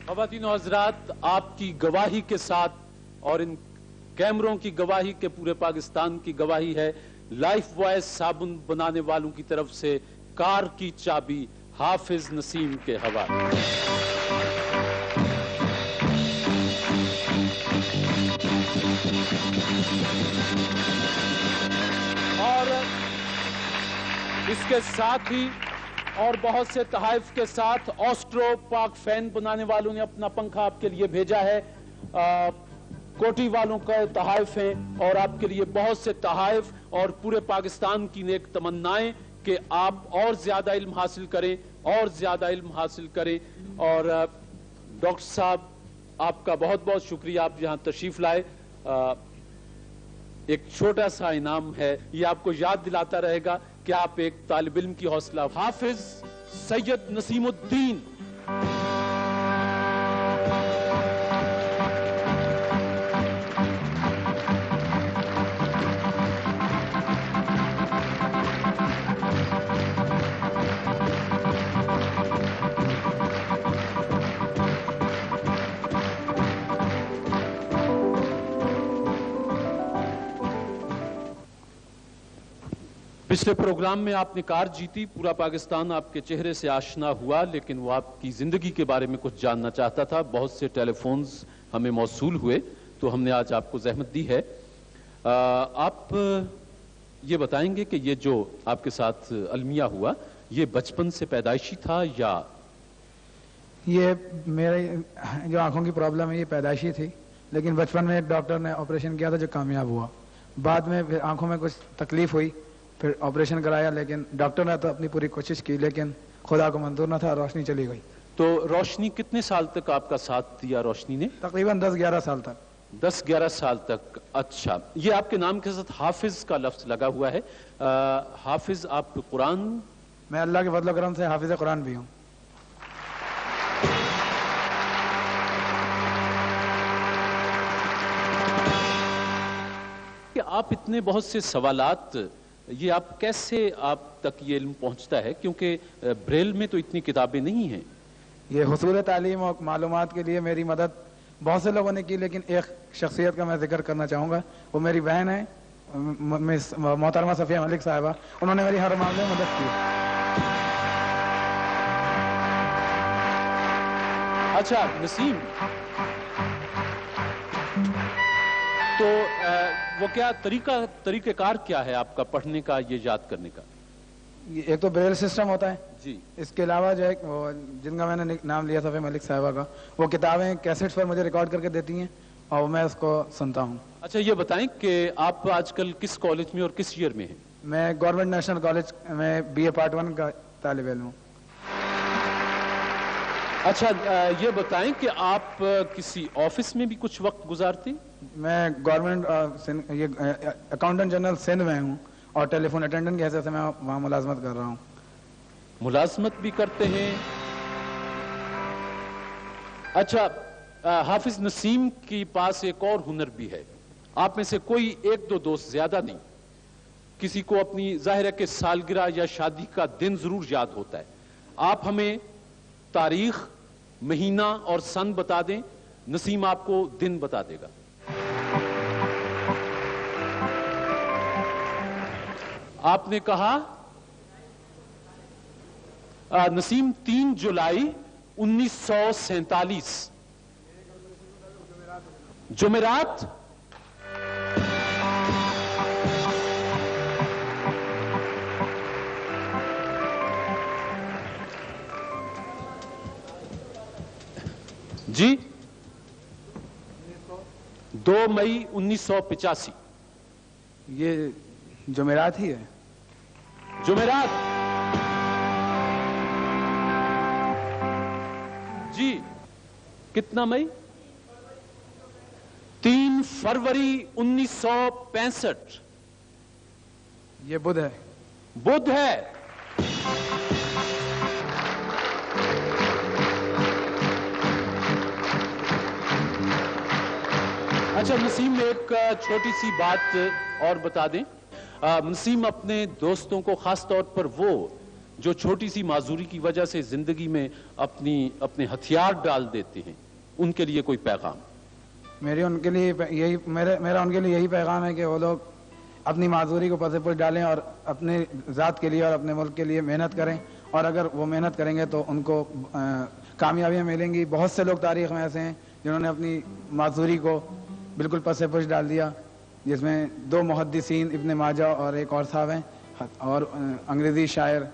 خواتین و حضرات، آپ کی گواہی کے ساتھ اور ان کیمروں کی گواہی کے پورے پاکستان کی گواہی ہے، لائف وائس صابن بنانے والوں کی طرف سے کار کی چابی حافظ نسیم کے حوالے۔ اور اس کے ساتھ ہی اور بہت سے تحائف کے ساتھ آسٹرو پاک فین بنانے والوں نے اپنا پنکھا آپ کے لیے بھیجا ہے۔ کوٹی والوں کا تحائف ہیں اور آپ کے لیے بہت سے تحائف اور پورے پاکستان کی نیک تمنائیں کہ آپ اور زیادہ علم حاصل کریں اور زیادہ علم حاصل کریں۔ اور ڈاکٹر صاحب، آپ کا بہت بہت شکریہ، آپ یہاں تشریف لائے۔ ایک چھوٹا سا انعام ہے، یہ آپ کو یاد دلاتا رہے گا کہ آپ ایک طالب علم کی حوصلہ۔ حافظ سید نسیم الدین۔ پچھلے پروگرام میں آپ نے کار جیتی، پورا پاکستان آپ کے چہرے سے آشنا ہوا، لیکن وہ آپ کی زندگی کے بارے میں کچھ جاننا چاہتا تھا۔ بہت سے ٹیلی فونز ہمیں موصول ہوئے تو ہم نے آج آپ کو زحمت دی ہے۔ آپ یہ بتائیں گے کہ یہ جو آپ کے ساتھ المیہ ہوا، یہ بچپن سے پیدائشی تھا یا؟ یہ میرے جو آنکھوں کی پرابلم ہے یہ پیدائشی تھی، لیکن بچپن میں ایک ڈاکٹر نے آپریشن کیا تھا جو کامیاب ہوا۔ بعد میں پھر آنکھوں میں کچھ تکلیف ہوئی، پھر آپریشن کرایا، لیکن ڈاکٹر نے تو اپنی پوری کوشش کی، لیکن خدا کو منظور نہ تھا، روشنی چلی گئی۔ تو روشنی کتنے سال تک آپ کا ساتھ دیا روشنی نے؟ تقریباً 10-11 سال تک۔ 10-11 سال تک۔ اچھا، یہ آپ کے نام کے ساتھ حافظ کا لفظ لگا ہوا ہے۔ حافظ آپ قرآن؟ میں اللہ کے فضل و کرم سے حافظ قرآن بھی ہوں۔ کہ آپ اتنے بہت سے سوالات، یہ آپ کیسے آپ تک یہ علم پہنچتا ہے؟ کیونکہ بریل میں تو اتنی کتابیں نہیں ہیں۔ یہ حصول تعلیم اور معلومات کے لیے میری مدد بہت سے لوگوں نے کی، لیکن ایک شخصیت کا میں ذکر کرنا چاہوں گا، وہ میری بہن ہے محترمہ صفیہ ملک صاحبہ۔ انہوں نے میری ہر معاملے میں مدد کی۔ اچھا نسیم، تو وہ کیا طریقہ کار کیا ہے آپ کا پڑھنے کا، یہ یاد کرنے کا؟ ایک تو بریل سسٹم ہوتا ہے جی، اس کے علاوہ جو ہے جن کا میں نے نام لیا صفیہ ملک صاحبہ کا، وہ کتابیں کیسٹس پر مجھے ریکارڈ کر کے دیتی ہیں اور میں اس کو سنتا ہوں۔ اچھا یہ بتائیں کہ آپ آج کل کس کالج میں اور کس ایئر میں ہیں؟ میں گورنمنٹ نیشنل کالج میں BA پارٹ 1 کا طالب علم ہوں۔ اچھا یہ بتائیں کہ آپ کسی آفس میں بھی کچھ وقت گزارتے؟ میں گورنمنٹ اکاؤنٹنٹ جنرل سندھ میں ہوں اور ٹیلی فون اٹینڈنٹ کی حیثیت سے میں وہاں ملازمت کر رہا ہوں۔ ملازمت بھی کرتے ہیں؟ اچھا، حافظ نسیم کے پاس ایک اور ہنر بھی ہے۔ آپ میں سے کوئی ایک دو دوست، زیادہ نہیں، کسی کو اپنی ظاہر ہے کہ سالگرہ یا شادی کا دن ضرور یاد ہوتا ہے۔ آپ ہمیں تاریخ، مہینہ اور سن بتا دیں، نسیم آپ کو دن بتا دے گا۔ آپ نے کہا نسیم 3 جولائی 1947 جمعرات۔ جی 2 مئی 1985۔ یہ جمعرات ہی ہے؟ جمعرات جی۔ کتنا مئی؟ फरवरी 1965। ये बुध है। बुध है। अच्छा नसीम, एक छोटी सी बात और बता दें। नसीम अपने दोस्तों को, खास तौर पर वो जो छोटी सी माजूरी की वजह से जिंदगी में अपने हथियार डाल देते हैं, उनके लिए कोई पैगाम? मेरा उनके लिए यही पैगाम है कि वो लोग अपनी माजूरी को पसे पर डालें और अपने ज़ात के लिए और अपने मुल्क के लिए मेहनत करें, और अगर वो मेहनत करेंगे तो उनको कामयाबियाँ मिलेंगी। बहुत से लोग तारीख़ में ऐसे हैं जिन्होंने अपनी माजूरी को बिल्कुल पसे पुश डाल दिया, जिसमें 2 मुहद्दिसीन इब्न माजा और एक और साहब हैं, और अंग्रेज़ी शायर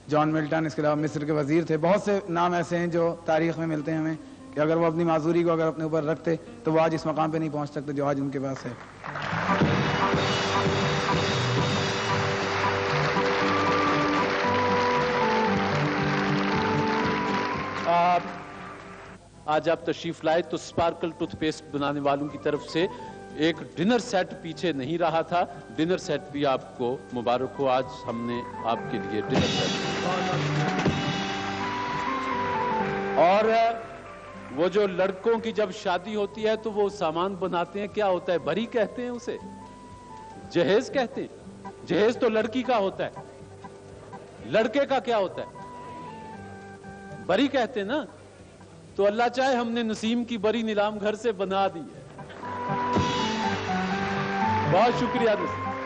जॉन मिल्टन, इसके अलावा मिस्र के वज़ीर थे। बहुत से नाम ऐसे हैं जो तारीख़ में मिलते हैं हमें कि अगर वो अपनी माजूरी को अगर अपने ऊपर रखते तो वो आज इस मकाम पे नहीं पहुंच सकते जो आज उनके पास है। आज आप तशरीफ लाए तो स्पार्कल टूथपेस्ट बनाने वालों की तरफ से एक डिनर सेट पीछे नहीं रहा था। डिनर सेट भी आपको मुबारक हो, आज हमने आपके लिए डिनर सेट। और वो जो लड़कों की जब शादी होती है तो वो सामान बनाते हैं, क्या होता है, बरी कहते हैं उसे, जहेज कहते हैं। जहेज तो लड़की का होता है, लड़के का क्या होता है, बरी कहते हैं ना। तो अल्लाह चाहे हमने नसीम की बरी नीलाम घर से बना दी है। बहुत शुक्रिया नसीम।